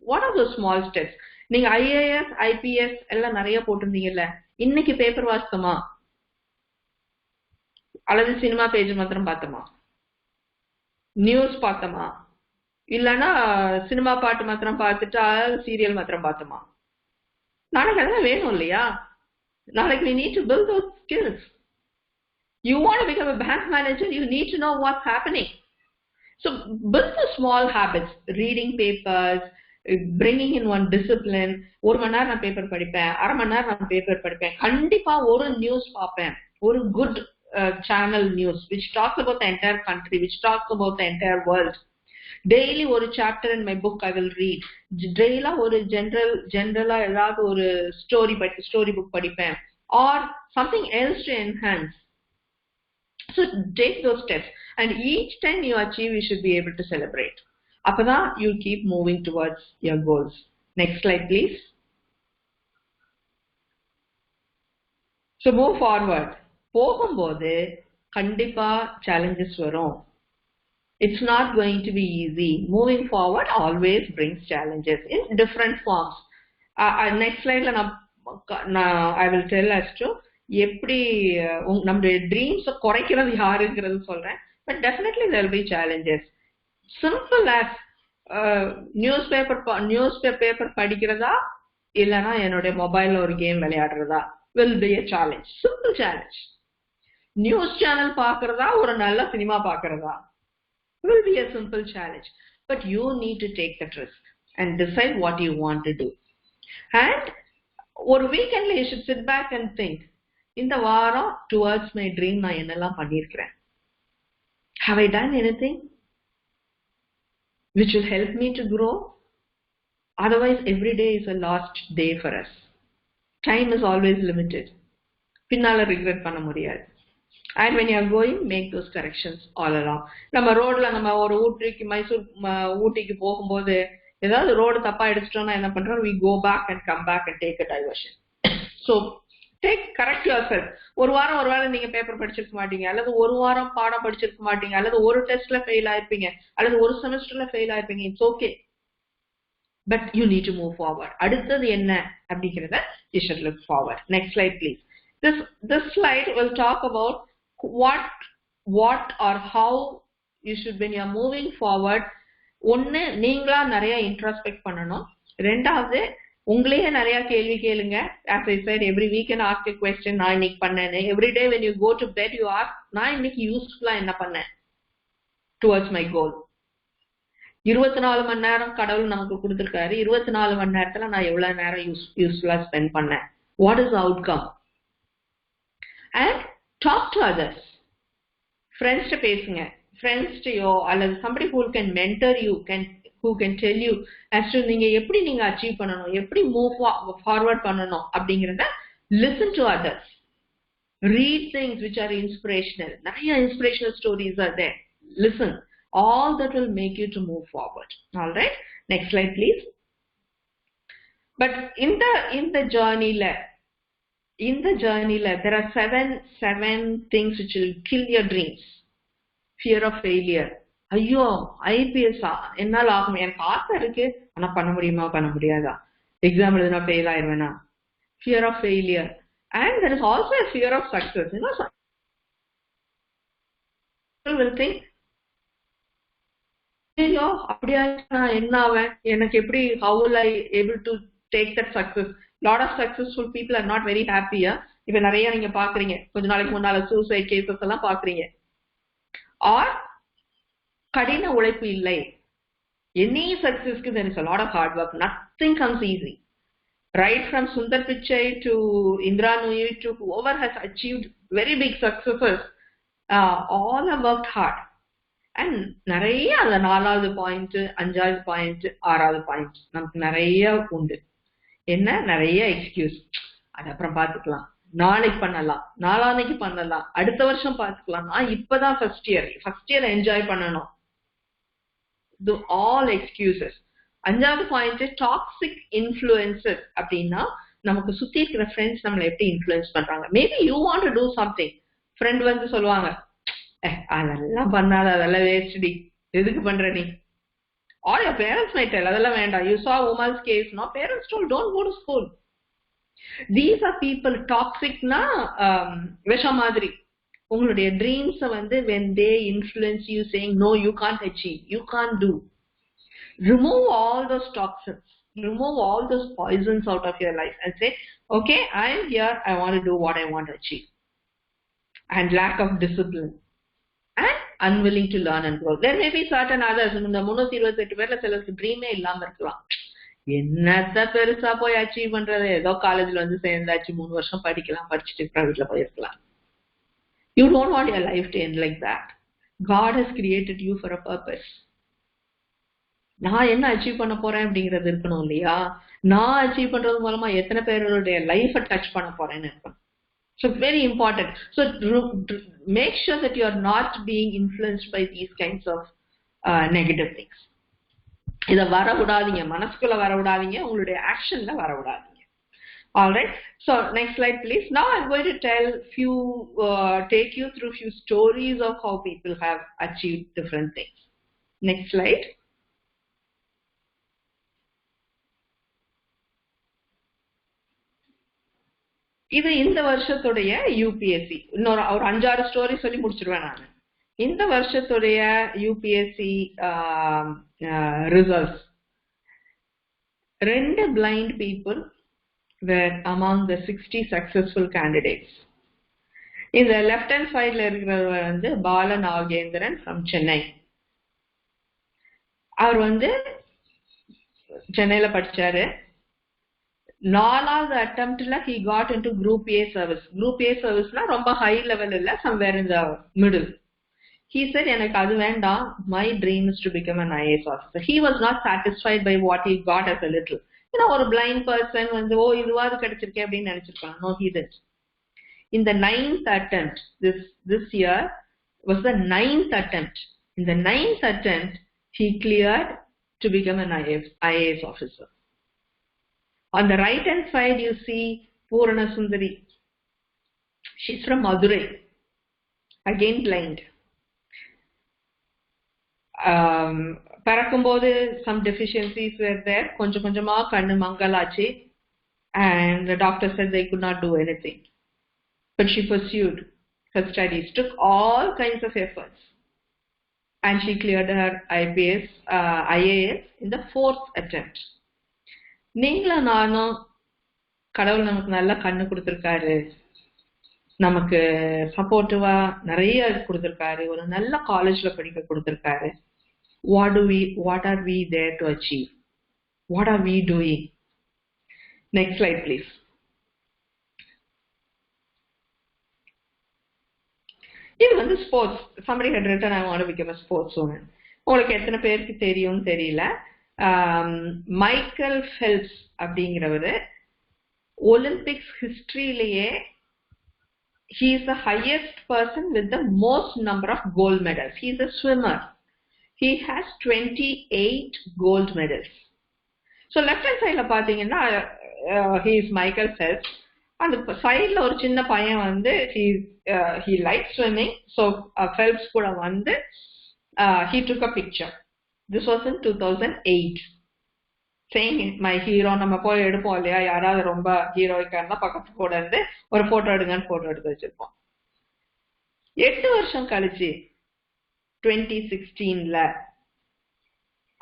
What are those small steps? நீங்க IAS, IPS எல்லாம் நிறைய போட்டிருந்தீங்கல்ல, இன்னைக்கு paper வாசித்தோமா அல்லது cinema page மாத்திரம் பார்த்தோமா, நியூஸ் பார்த்தோமா, இல்லைன்னா சினிமா பாட்டு மாத்திரம் பார்த்துட்டு சீரியல் மாத்திரம் பார்த்தோமா? நாளைக்கு அதெல்லாம் வேணும் இல்லையா? நாளைக்கு we need to build those skills. You want to become a bank manager, you need to know what's happening. So build the small habits, reading papers, bringing in one discipline. ஒரு மணி நேரம் நான் பேப்பர் படிப்பேன், அரை மணி நேரம் நான் paper படிப்பேன், கண்டிப்பா ஒரு நியூஸ் பார்ப்பேன், ஒரு good channel news which talks about the entire country, which talks about the entire world. Daily ஒரு chapter in my book I will read. Daily ஒரு general ஏதாவது ஒரு story book படிப்பேன், or something else to enhance. So take those steps, and each time you achieve, you should be able to celebrate. அப்பதான் you keep moving towards your goals. Next slide please. So move forward. போகும்போது கண்டிப்பா challenges வரும். It's not going to be easy. Moving forward always brings challenges in different forms. Next slide I will tell us to எப்படி நம்முடைய dreams குறைக்கிறது யாருங்கிறது சொல்றேன். But definitely there will be challenges. Simple as newspaper படிக்கிறதா இல்லைன்னா என்னுடைய மொபைல்ல ஒரு கேம் விளையாடுறதா will be a challenge. Simple challenge. News channel பார்க்கறதா ஒரு நல்ல சினிமா பார்க்கறதா will be a simple challenge. But you need to take that risk and decide what you want to do. And ஒரு weekendல you should sit back and think, இந்த வாரம் towards my dream நான் என்னெல்லாம் பண்ணியிருக்கிறேன்? Have I done anything which will help me to grow? Otherwise every day is a lost day for us. Time is always limited. பின்னால regret பண்ண முடியாது. And when you are going, make those corrections all along. நம்ம ரோட்ல நம்ம ஒரு ஊட்டிக்கு போகும்போது ஏதாவது ரோடு தப்பா எடுத்துட்டோம்னா என்ன பண்றோம்? We go back and come back and take a diversion. So correct yourself. ஒரு வாரம் நீங்க பேப்பர் படிச்சிருக்க மாட்டீங்க, அல்லது ஒரு வாரம் பாடம் படிச்சிருக்க மாட்டீங்க, அல்லது ஒரு டெஸ்ட்ல ஃபெயில் ஆயிருப்பீங்க, அல்லது ஒரு செமஸ்டர்ல fail ஆயிருப்பீங்க. It's okay. But you need to move forward. அடுத்தது என்ன அப்படிங்கறத you should look forward. Next slide please. This slide will talk about what or how you should, when you are moving forward, ஒன்னு நீங்களா நிறைய introspect பண்ணணும். ரெண்டாவது உங்களையே நிறைய கேள்வி கேளுங்க. As I said, every week and ask a question. நான் இன்னைக்கு பண்ணேன். Every day when you go to bed you ask, நான் இன்னைக்கு யூஸ்ஃபுல்லா என்ன பண்ணேன் towards my goal. 24 மணி நேரம் கடவுள் நமக்கு கொடுத்திருக்காரு. 24 மணி நேரத்துல நான் எவ்வளவு நேரம் யூஸ்ஃபுல்லா ஸ்பெண்ட் பண்ணேன்? What is the outcome? And talk to others. Friends to பேசுங்க. Friends to you, அல்லது somebody who can mentor you, who can tell you as to நீங்க எப்படி நீங்க அச்சீவ் பண்ணணும், எப்படி மூவ் ஃபார்வர்ட் பண்ணணும் அப்படிங்கறத. Listen to others. Read things which are inspirational. நிறைய inspirational stories are there. Listen. All that will make you to move forward. All right. Next slide please. But in the journey there are seven things which will kill your dreams. Fear of failure. ஐயோ IPS என்னால ஆகும், எனக்கு ஆசை இருக்கு ஆனா பண்ண முடியாதா, exam எழுதுனா fail ஆயிருவேனா? Fear of failure. And there is also a fear of success. people will think, ஐயோ அப்படியா நான் என்ன ஆவேன், எனக்கு எப்படி, how will I able to take that success? Lot of successful people are not very happy. இப்ப நிறைய நீங்க பாக்குறீங்க, கொஞ்ச நாளைக்கு முன்னால சூசைட் கேசஸ் எல்லாம் பாக்குறீங்க. ஆர் கடின உழைப்பு இல்லை. Any successக்கு there is a lot of hard work. Nothing comes easy. Right from Sundar Pichai to Indra Nooyi to whoever has achieved very big successes, all have worked hard. And நிறைய அந்த 4வது point, 5வது point, 6வது point நமக்கு நிறைய உண்டு. என்ன, நிறைய எக்ஸ்கியூஸ். அது அப்புறம் பாத்துக்கலாம், நாளைக்கு பண்ணலாம், நாளான்னைக்கு பண்ணலாம், அடுத்த வருஷம் பாத்துக்கலாம், இப்பதான் ஃபர்ஸ்ட் இயர் என்ஜாய் பண்ணணும். All excuses. 5வது பாயிண்ட் டாக்ஸிக் இன்ஃப்ளூயன்சஸ். அப்படின்னா நமக்கு சுத்தி இருக்கிற ஃப்ரெண்ட்ஸ் நம்மளை எப்படி இன்ஃப்ளூயன்ஸ் பண்றாங்க. Maybe you want to do something, friend வந்து சொல்லுவாங்க, அதெல்லாம் பண்ணாத, அதெல்லாம் வேஸ்ட் டி, எதுக்கு பண்ற நீ. Or your parents might tell, அதெல்லாம் வேண்டாம். You saw woman's case, no? Parents told, don't go to school. These are people toxic na விஷம் மாதிரி. உங்களுடைய ட்ரீம்ஸ் வந்து when they influence you saying no, you can't achieve, you can't do. Remove all those toxins, remove all those poisons out of your life and say, okay, I am here, I want to do what I want to achieve. And lack of discipline and unwilling to learn and grow. There may be certain others. இந்த 328 பேர்ல சிலருக்கு ட்ரீமே இல்லாம இருக்கலாம். என்னத்த பெருசா போய் achieve பண்றது, ஏதோ காலேஜ்ல வந்து சேர்ந்தாச்சு, 3 வருஷம் படிக்கலாம், படிச்சுட்டு பிரைவேட்ல போயிருக்கலாம். You don't want your life to end like that. God has created you for a purpose. நான் என்ன அச்சீவ் பண்ண போறேன் அப்படிங்கிறது இருக்கணும் இல்லையா. நான் அச்சீவ் பண்றது மூலமா எத்தனை பேருடைய லைஃபை டச் பண்ண போறேன்னு இருக்கணும். So very important. So make sure that you are not being influenced by these kinds of negative things. இத வர விடாதீங்க, மனசுக்குள்ள வர விடாதீங்க, உங்களுடைய ஆக்ஷன்ல வர விடாதீங்க. All right. So next slide, please. Now I'm going to take you through few stories of how people have achieved different things. Next slide. இது இந்த வருஷத்துடைய யூபிஎஸ்சி. இன்னொரு ஒரு 5-6 ஸ்டோரி சொல்லி முடிச்சிருவேன் நான். இந்த வருஷத்துடைய UPSC results. 2 blind people were among the 60 successful candidates. இந்த left hand சைட்ல இருக்கிறவர் வந்து பால நாகேந்திரன் from சென்னை. அவர் வந்து சென்னையில படிச்சாரு. 4வது அட்டெம்ப்ட்ல he got into group A service. group A serviceனா ரொம்ப ஹை லெவல் இல்ல, somewhere in the middle. He said, எனக்கு அது வேண்டாம், my dream is to become an IAS officer. He was not satisfied by what he got as a little. ஒரு blind person வந்து இதுவாது கிடைச்சிருக்கேன் அப்படின்னு நினைச்சிருக்காங்க. No, he didn't. In the 9th attempt, this year was the 9th attempt. In the 9th attempt, he cleared to become an IAS officer. On the right hand side, you see Purana Sundari. She's from Madurai. Again blind. பறக்கும்போது some deficiencies were there. கொஞ்சமா கண்ணு மங்கலாச்சு. And the doctor said they could not do anything. But she pursued her studies, took all kinds of efforts. And she cleared her IAS in the 4th attempt. நீங்களும் நானும் கடவுள் நமக்கு நல்ல கண்ணு கொடுத்திருக்காரு, நமக்கு சப்போர்ட்டிவா நிறைய கொடுத்திருக்காரு, ஒரு நல்ல காலேஜ்ல படிக்க கொடுத்திருக்காரு. What are we there to achieve? What are we doing? Next slide, please. இது வந்து sports. Somebody had written, I want to become a sportswoman. உங்களுக்கு எத்தனை பேருக்கு தெரியும்னு தெரியல. மைக்கேல் ஃபெல்ப்ஸ் அப்படிங்கிறவரு ஒலிம்பிக்ஸ் ஹிஸ்டரியிலேயே he is the highest person with the most number of gold medals. He is a swimmer. He has 28 gold medals. So left hand side la பாத்தீங்கன்னா he is Michael Phelps. அந்த சைடுல ஒரு சின்ன பையன் வந்து he likes swimming. So Phelps கூட வந்து he took a picture. This was in 2008. Saying my hero, நம்ம போய் எடுப்போம் இல்லையா, யாராவது ரொம்ப ஹீரோயிக்கா இருந்தா பக்கத்து கூட இருந்து ஒரு போட்டோ எடுங்கன்னு போட்டோ எடுத்து வச்சிருப்போம். 8 வருஷம் கழிச்சு 2016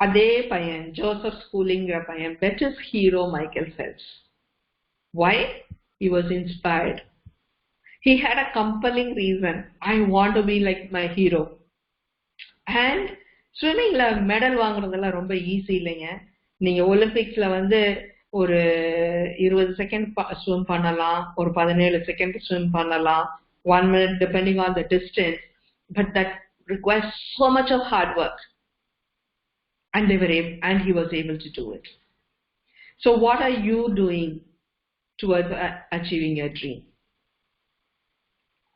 அதே பையன் ஜோசப் ஸ்கூலிங்கிற பையன் bet his hero Michael Phelps. Why? He was inspired. He had a compelling reason. I want to be like my hero. And ஸ்விம்மிங்ல மெடல் வாங்குறதெல்லாம் ரொம்ப ஈஸி இல்லைங்க. நீங்க ஒலிம்பிக்ஸ்ல வந்து ஒரு 20 செகண்ட் ஸ்விம் பண்ணலாம், ஒரு 17 செகண்ட் ஸ்விம் பண்ணலாம், 1 minute depending on the distance, but that requires so much of hard work, and he was able to do it. So what are you doing towards achieving your dream?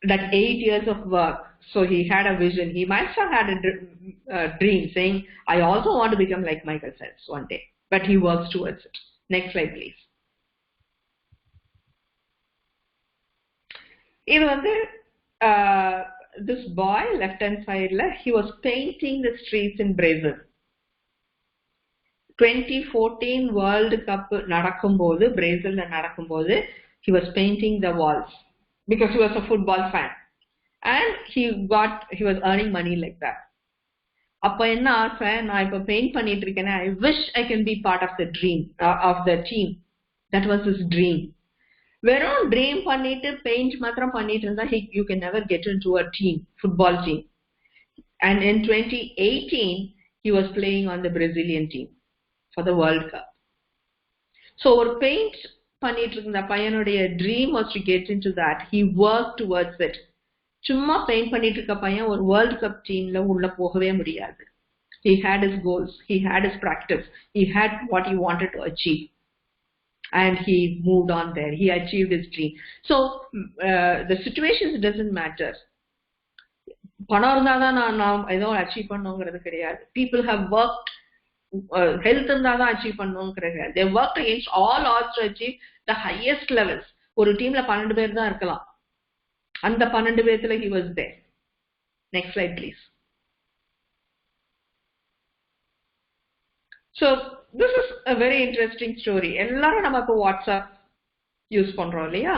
That 8 years of work. So he had a vision. He might have had a dream saying, I also want to become like Michael Phelps one day. But he works towards it. Next slide, please. This boy, left hand side, he was painting the streets in Brazil. 2014 World Cup நடக்கும்போது பிரேசில்ல நடக்கும்போது he was painting the walls because he was a football fan and he was earning money like that. அப்ப என்ன ஆசை, நான் இப்ப paint பண்ணிட்டு இருக்கேன், I wish I can be part of the dream of the team. That was his dream. வெறும் dream பண்ணிட்டு paint மாத்திரம் பண்ணிட்டு இருந்தா you can never get into a team, football team. And in 2018 he was playing on the Brazilian team for the World Cup. So ஒரு paint பண்ணிட்டு இருந்த பையனுடைய dream was to get into that. He worked towards it. சும்மா paint பண்ணிட்டு இருக்க பையன் ஒரு world cup டீம்ல உள்ள போகவே முடியாது. He had his goals, he had his practice, he had what he wanted to achieve, and he moved on there. He achieved his dream. So the situations doesn't matter. பணம் இருந்தாதான் நான் ஏதோ achieve பண்ணுங்கிறது கிடையாது. People have worked, health இருந்தாதான் achieve பண்ணுங்கிறது. They worked against all odds to achieve the highest levels. ஒரு டீம்ல 12 பேர் தான் இருக்கலாம், அந்த 12 பேர்ல he was there. Next slide please. So this is a very interesting story. எல்லாரும் நம்ம இப்போ வாட்ஸ்அப் யூஸ் பண்றோம் இல்லையா,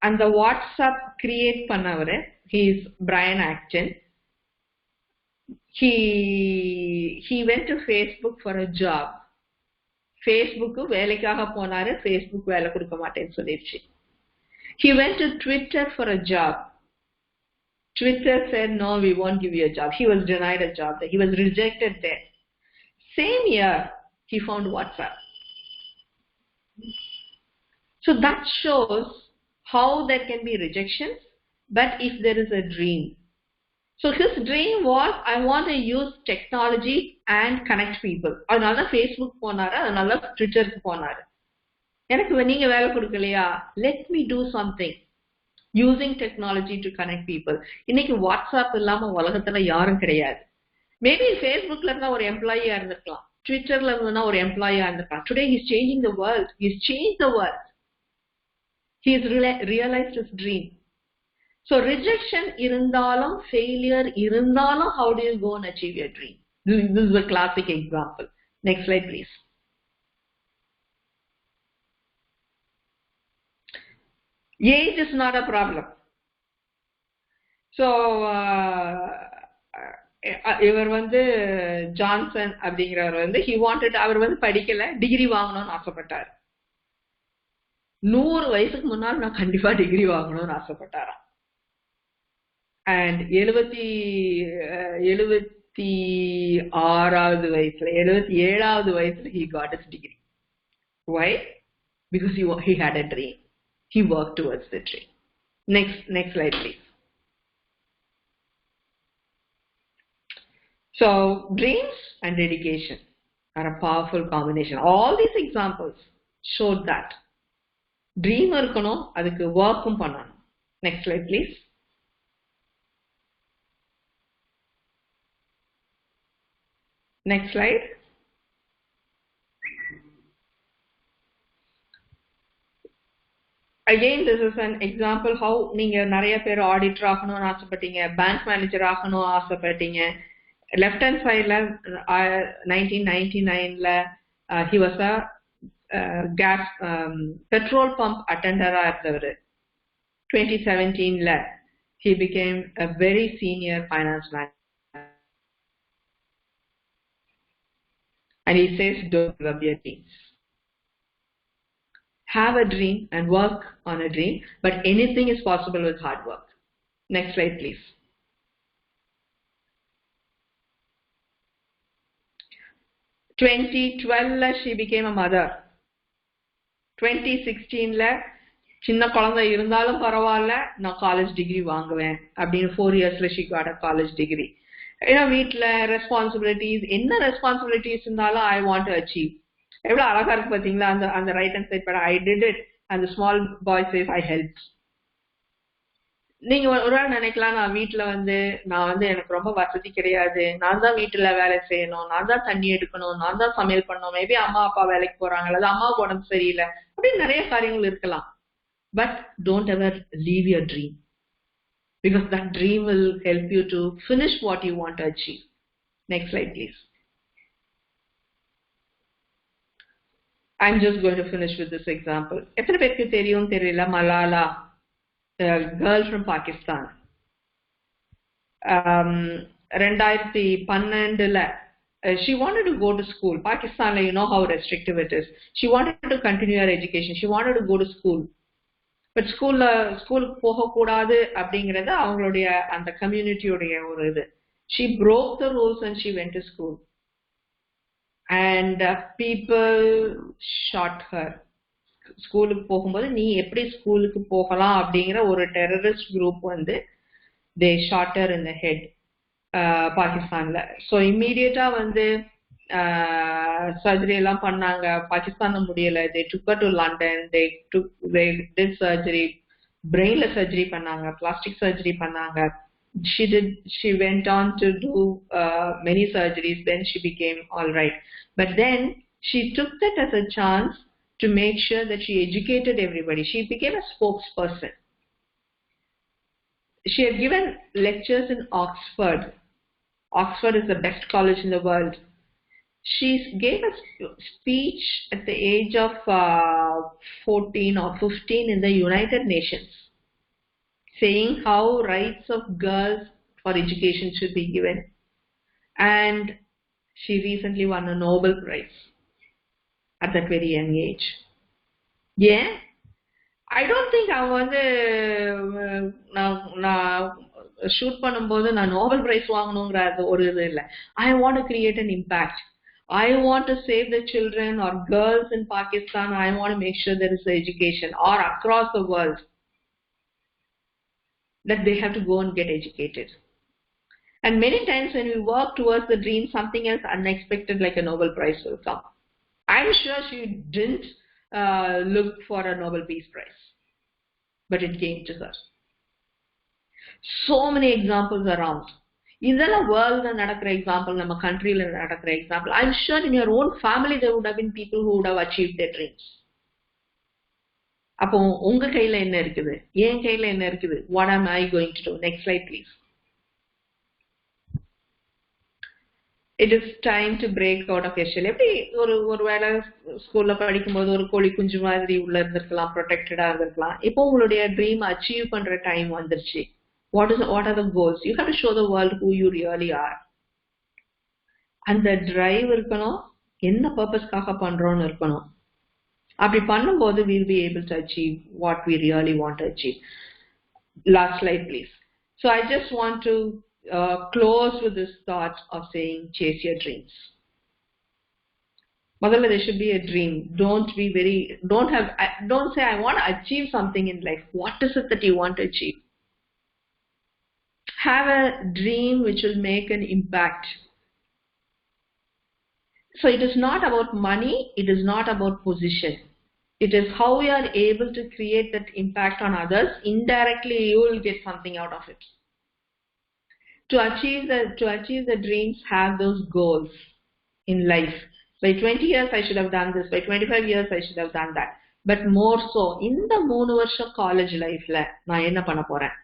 அந்த வாட்ஸ்அப் கிரியேட் பண்ணவரு he is Brian Acton. He went to Facebook for a job. Facebook வேலைக்காக போனாரு, Facebook வேலை கொடுக்க மாட்டேன்னு சொல்லிருச்சு. He went to Twitter for a job. Twitter said, no, we won't give you a job. He was denied a job there. He was rejected there. Same year, he found WhatsApp. So that shows how there can be rejections, but if there is a dream. So his dream was, I want to use technology and connect people. Another Facebook போனாரு, another Twitter போனாரு. எனக்கு நீங்க வேலை கொடுக்கலையா, let me do something using technology to connect people. இன்னைக்கு WhatsApp இல்லாம உலகத்துல யாரும் கிடையாது. மேபி ஃபேஸ்புக்ல இருந்தா ஒரு எம்ப்ளாயியா இருந்திருக்கலாம், ட்விட்டர்ல இருந்தா ஒரு எம்ப்ளாயியா இருந்திருக்கலாம். Today he's changing the world. He's changed the world. He's realized his dream. So rejection இருந்தாலும், failure இருந்தாலும், how do you go and achieve your dream? This is a classic example. Next slide please. Age is not a problem. So இவர் வந்து Johnson அப்படிங்கிறவர் வந்து அவர் வந்து படிக்கல, degree வாங்கணும்னு ஆசைப்பட்டார். 100 வயசுக்கு முன்னால் நான் கண்டிப்பா டிகிரி வாங்கணும்னு ஆசைப்பட்டாராம். அண்ட் 76வது வயசுல 77வது வயசுல he got his degree. Why? Because he had a dream. He worked towards the dream. Next slide please. So dreams and dedication are a powerful combination. All these examples showed that. Dream இருக்கணும், அதுக்கு workம் பண்ணணும். Next slide please. Next slide. Again, this is an example how நீங்க நிறைய பேர் auditor ஆகணும்னு ஆசைப்பட்டீங்க, bank manager ஆகணும்னு ஆசைப்பட்டீங்க. Left hand side 1999 he was a gas petrol pump attender இருந்தவர். 2017 he became a very senior finance manager. And he says, don't give up your dreams. Have a dream and work on a dream, but anything is possible with hard work. Next slide, please. 2012, she became a mother. 2016, சின்ன குழந்தை இருந்தாலும் பரவாயில்ல நான் college degree வாங்குவேன் அப்படின்னு 4 yearsல she got a college degree. ஏன்னா வீட்டில் responsibilities என்ன ரெஸ்பான்சிபிலிட்டிஸ் இருந்தாலும் I want to achieve. எவ்வளவு அழகா இருக்கு பாத்தீங்களா அந்த அந்த right hand side I did it and the small boy says I helped. நீங்க ஒரு நாள் நினைக்கலாம் நான் வீட்டுல நான் எனக்கு ரொம்ப வசதி கிடையாது, நான் தான் வீட்டுல வேலை செய்யணும், நான் தான் தண்ணி எடுக்கணும், நான் தான் சமையல் பண்ணணும், மேபி அம்மா அப்பா வேலைக்கு போறாங்க அல்லது அம்மாவுக்கு உடம்பு சரியில்லை அப்படின்னு நிறைய காரியங்கள் இருக்கலாம். But don't ever leave your dream, because that dream will help you to finish what you want to achieve. Next slide, please. I'm just going to finish with this example. எத்தனை பேருக்கு தெரியும் தெரியல, Malala, a girl from Pakistan. 2012, she wanted to go to school. Pakistan, you know how restrictive it is. She wanted to continue her education. She wanted to go to school. But ஸ்கூலுக்கு போகக்கூடாது அப்படிங்கிறது அவங்களுடைய அந்த கம்யூனிட்டியோடைய ஒரு இது. She broke the rules and she went to school. And people shot her. ஸ்கூலுக்கு போகும்போது நீ எப்படி ஸ்கூலுக்கு போகலாம் அப்படிங்கிற ஒரு terrorist group they shot her in the head, பாகிஸ்தான்ல. ஸோ இம்மீடியட்டா சர்ஜரி எல்லாம் பண்ணாங்க, பாகிஸ்தான்ல முடியல. they took her to London, they did surgery, brainல சர்ஜரி பண்ணாங்க, plastic surgery பண்ணாங்க. she went on to do many surgeries, then she became all right. But then she took that as a chance to make sure that she educated everybody. She became a spokesperson. She had given lectures in Oxford. Oxford is the best college in the world. She gave a speech at the age of 14 or 15 in the United Nations, saying how rights of girls for education should be given. And she recently won a Nobel Prize at that very young age. Yeah, I don't think நான் shoot பண்ணும்போது நான் Nobel prize வாங்கணுங்கிற ஒரு இது இல்லை. I want to create an impact. I want to save the children or girls in Pakistan. I want to make sure there is education, or across the world, that they have to go and get educated. And many times when we work towards the dream, something else unexpected like a Nobel Prize will come. I'm sure she didn't look for a Nobel Peace Prize, but it came to her. So many examples around. இதெல்லாம் வேர்ல்ட்ல நடக்கிற example, நம்ம கண்ட்ரியில நடக்கிற example. I'm sure in your own family there would have been people who would have achieved their dreams. அப்போ உங்க கையில என்ன இருக்குது, என் கையில என்ன இருக்குது? What am I going to do? Next slide, please. It is time to break out of your shell. எப்படி ஒரு வேளை ஸ்கூல்ல படிக்கும்போது ஒரு கோழி குஞ்சு மாதிரி உள்ள இருந்திருக்கலாம், ப்ரொடெக்டடா இருந்திருக்கலாம். இப்போ உங்களுடைய ட்ரீம் அச்சீவ் பண்ற டைம் வந்துருச்சு. What are the goals? You have to show the world who you really are. அந்த டிரைவ் இருக்கணும், என்ன பர்பஸ்க்காக பண்றோம்னு இருக்கணும். அப்படி பண்ணும்போது we'll be able to achieve what we really want to achieve. Last slide, please. So I just want to close with this thought of saying chase your dreams. Madhalla, there should be a dream. Don't say I want to achieve something in life. What is it that you want to achieve? Have a dream which will make an impact. So it is not about money, it is not about position. It is how we are able to create that impact on others. Indirectly you will get something out of it. To achieve the dreams, have those goals in life. By 20 years I should have done this, by 25 years I should have done that. But more so, in the 3 வருஷம் college lifeல நான் என்ன பண்ண போறேன்?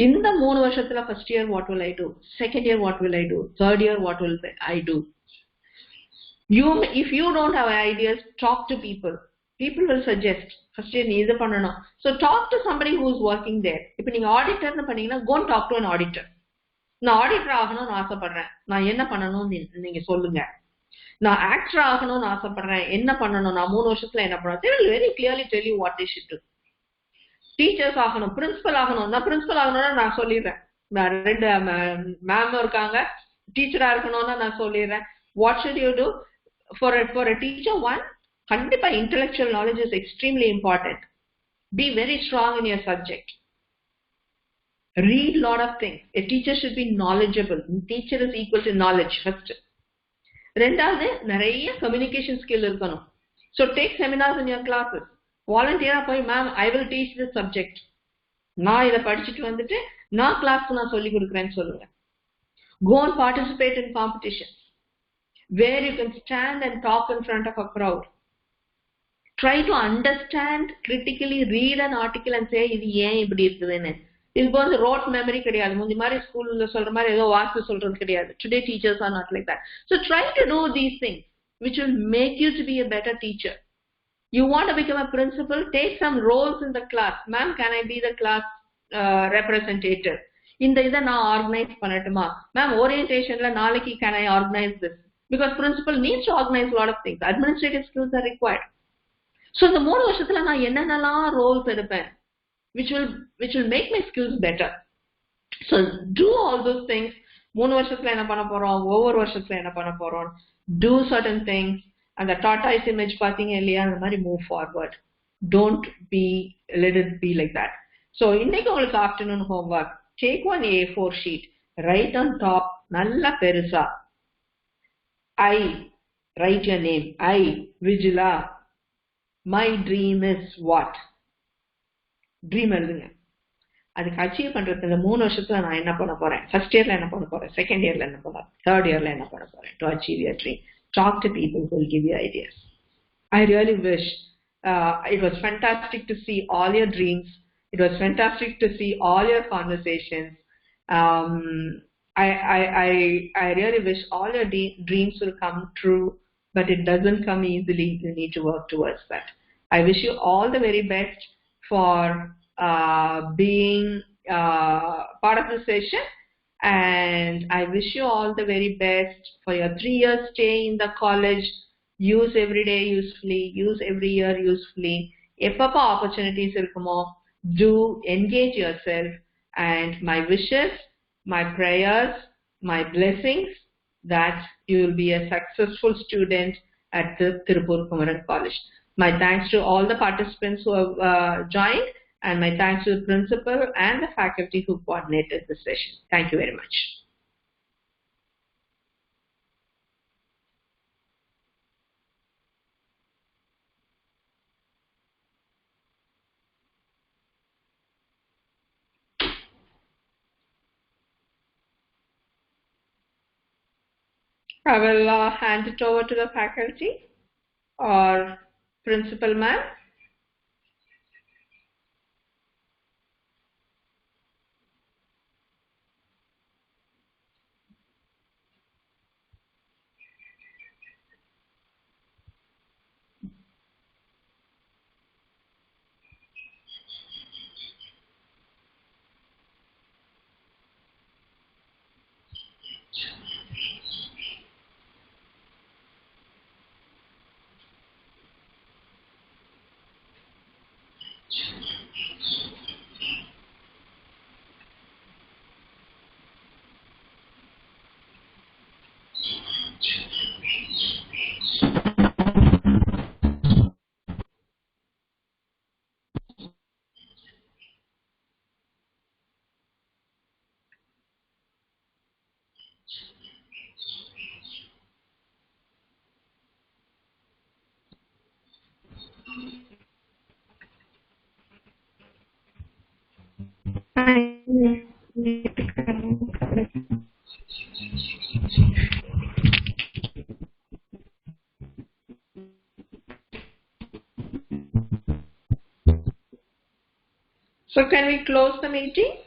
இந்த 3 வருஷத்துல first year what will I do? Second year what will I do? Third year what will I do? If you don't have ideas, talk to people. People will suggest. First year நீ இது பண்ணணும். So talk to somebody who is working there. இப்போ நீங்க ஆடிட்டர்னு பண்ணீங்கன்னா go and talk to an auditor. நான் auditor ஆகணும்னு ஆசைப்படுறேன், நான் என்ன பண்ணணும்னு நீங்க சொல்லுங்க. நான் ஆக்டர் ஆகணும்னு ஆசைப்படுறேன், என்ன பண்ணணும், நான் 3 வருஷத்துல என்ன பண்ணணும், they will very clearly tell you what they should do. Teachers ஆகணும், பிரின்சிபல் ஆகணும். நான் பிரின்சிபல் ஆகணும்னா நான் சொல்லிடுறேன். 2 மேம் இருக்காங்க, டீச்சரா இருக்கணும்னா நான் சொல்லிடுறேன். What should you do for a teacher? One, கண்டிப்பா intellectual knowledge is extremely important. Be very strong in your subject. Read a lot of things. A teacher should be knowledgeable. Teacher is equal to knowledge first. ரெண்டாவது, நிறைய communication skill இருக்கணும். So take seminars in your classes. வாலண்டியரா போய், ma'am I will teach this subject, நான் இதை படிச்சுட்டு வந்துட்டு நான் கிளாஸ்க்கு நான் சொல்லி கொடுக்குறேன்னு சொல்லுங்க. Go and participate in competitions where you can stand and talk in front of a crowd. Try to understand, critically read an article and say இது ஏன் இப்படி இருக்குதுன்னு. இதுக்கு வந்து ரோட் மெமரி கிடையாது. முந்தி மாதிரி ஸ்கூல்ல சொல்ற மாதிரி ஏதோ வாக்கு சொல்றது கிடையாது. Today teachers are not like that. So try to do these things which will make you to be a better teacher. You want to become a principal, take some roles in the class. Ma'am, can I be the class representative? இதை நான் organise பண்ணட்டுமா? Ma'am, ஓரியன்டேஷன்ல நாளைக்கு can I organize this? Because principal needs to organize a lot of things. Administrative skills are required. So இந்த 3 வருஷத்துல நான் என்னென்னலாம் Rolle's எடுப்பேன் which will make my skills better. So do all those things. 3 வருஷத்துல என்ன பண்ண போறோம், ஒவ்வொரு வருஷத்துல என்ன பண்ண போறோம், do certain things. And the tortoise image பாத்தீங்க இல்லையா, அந்த மாதிரி move forward. Don't let it be like that. So இன்னைக்கு உங்களுக்கு afternoon homework, take one A4 sheet, write on top நல்லா பெருசா, I, write your name, I, Vijila, my dream is what? Dream எழுதுங்க. அதுக்கு அச்சீவ் பண்றதுக்கு இந்த 3 வருஷத்துல நான் என்ன பண்ண போறேன், ஃபர்ஸ்ட் இயர்ல என்ன பண்ண போறேன், செகண்ட் இயர்ல என்ன பண்ண போறேன், தேர்ட் இயர்ல என்ன பண்ண போறேன், to achieve your dream. Talk to people who will give you ideas. I really wish it was fantastic to see all your dreams. It was fantastic to see all your conversations. I really wish all your dreams will come true, but it doesn't come easily. You need to work towards that. I wish you all the very best for being part of the session, and I wish you all the very best for your 3 years stay in the college. Use every day usefully, use every year usefully. Epapa opportunities irkumo, do engage yourself, and my wishes, my prayers, my blessings that you will be a successful student at the Tirupur Kumaraguru College. My thanks to all the participants who have joined, and my thanks to the principal and the faculty who coordinated this session. Thank you very much. I will hand it over to the faculty or principal ma'am. So can we close the meeting?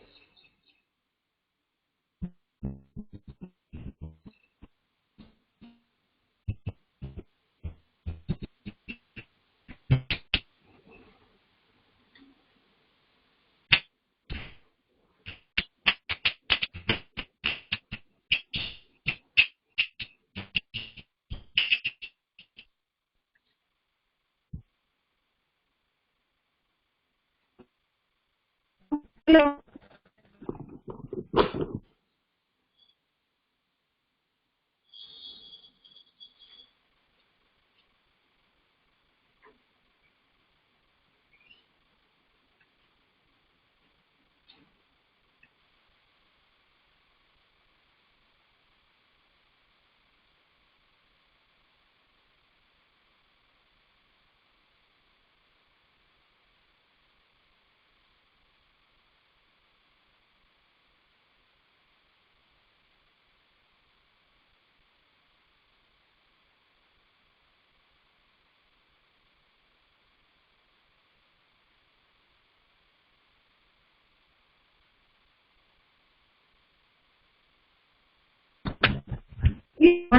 Please.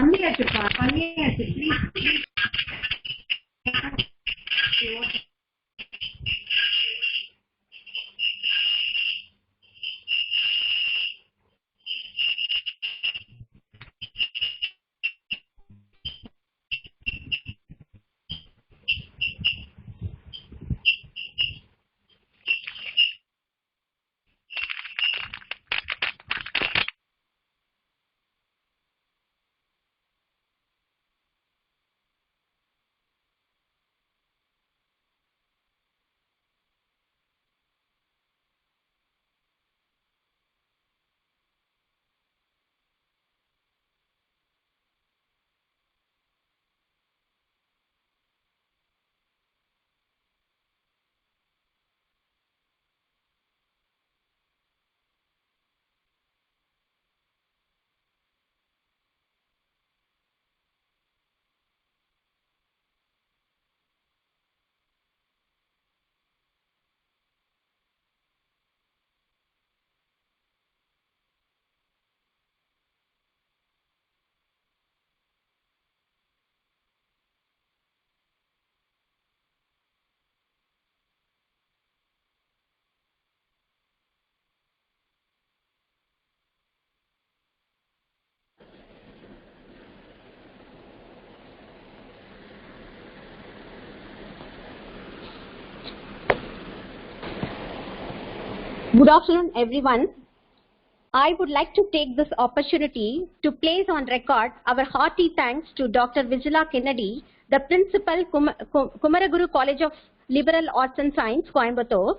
Good afternoon, everyone. I would like to take this opportunity to place on record our hearty thanks to Dr. Vijila Kennedy, the Principal, Kumaraguru College of Liberal Arts and Science, Coimbatore,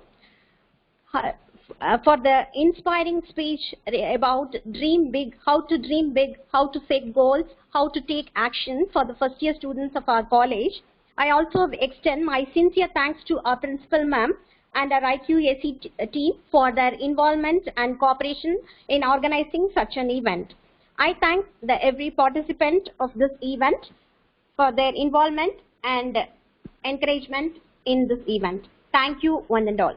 for the inspiring speech about dream big, how to set goals, how to take action for the first year students of our college. I also extend my sincere thanks to our principal ma'am and our IQAC team for their involvement and cooperation in organizing such an event. I thank every participant of this event for their involvement and encouragement in this event. Thank you, one and all.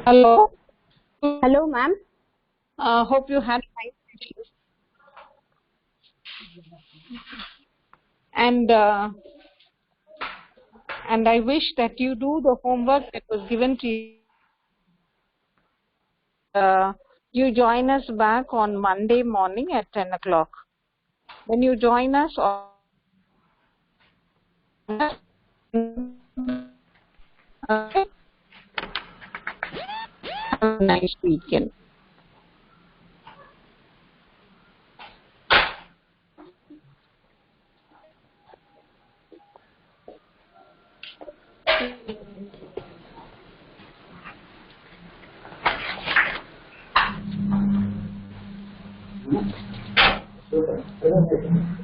Hello. Hello, ma'am. Hope you had nice session. And I wish that you do the homework that was given to you. You join us back on Monday morning at 10 o'clock. when you join us. Okay. Have a nice weekend. Super.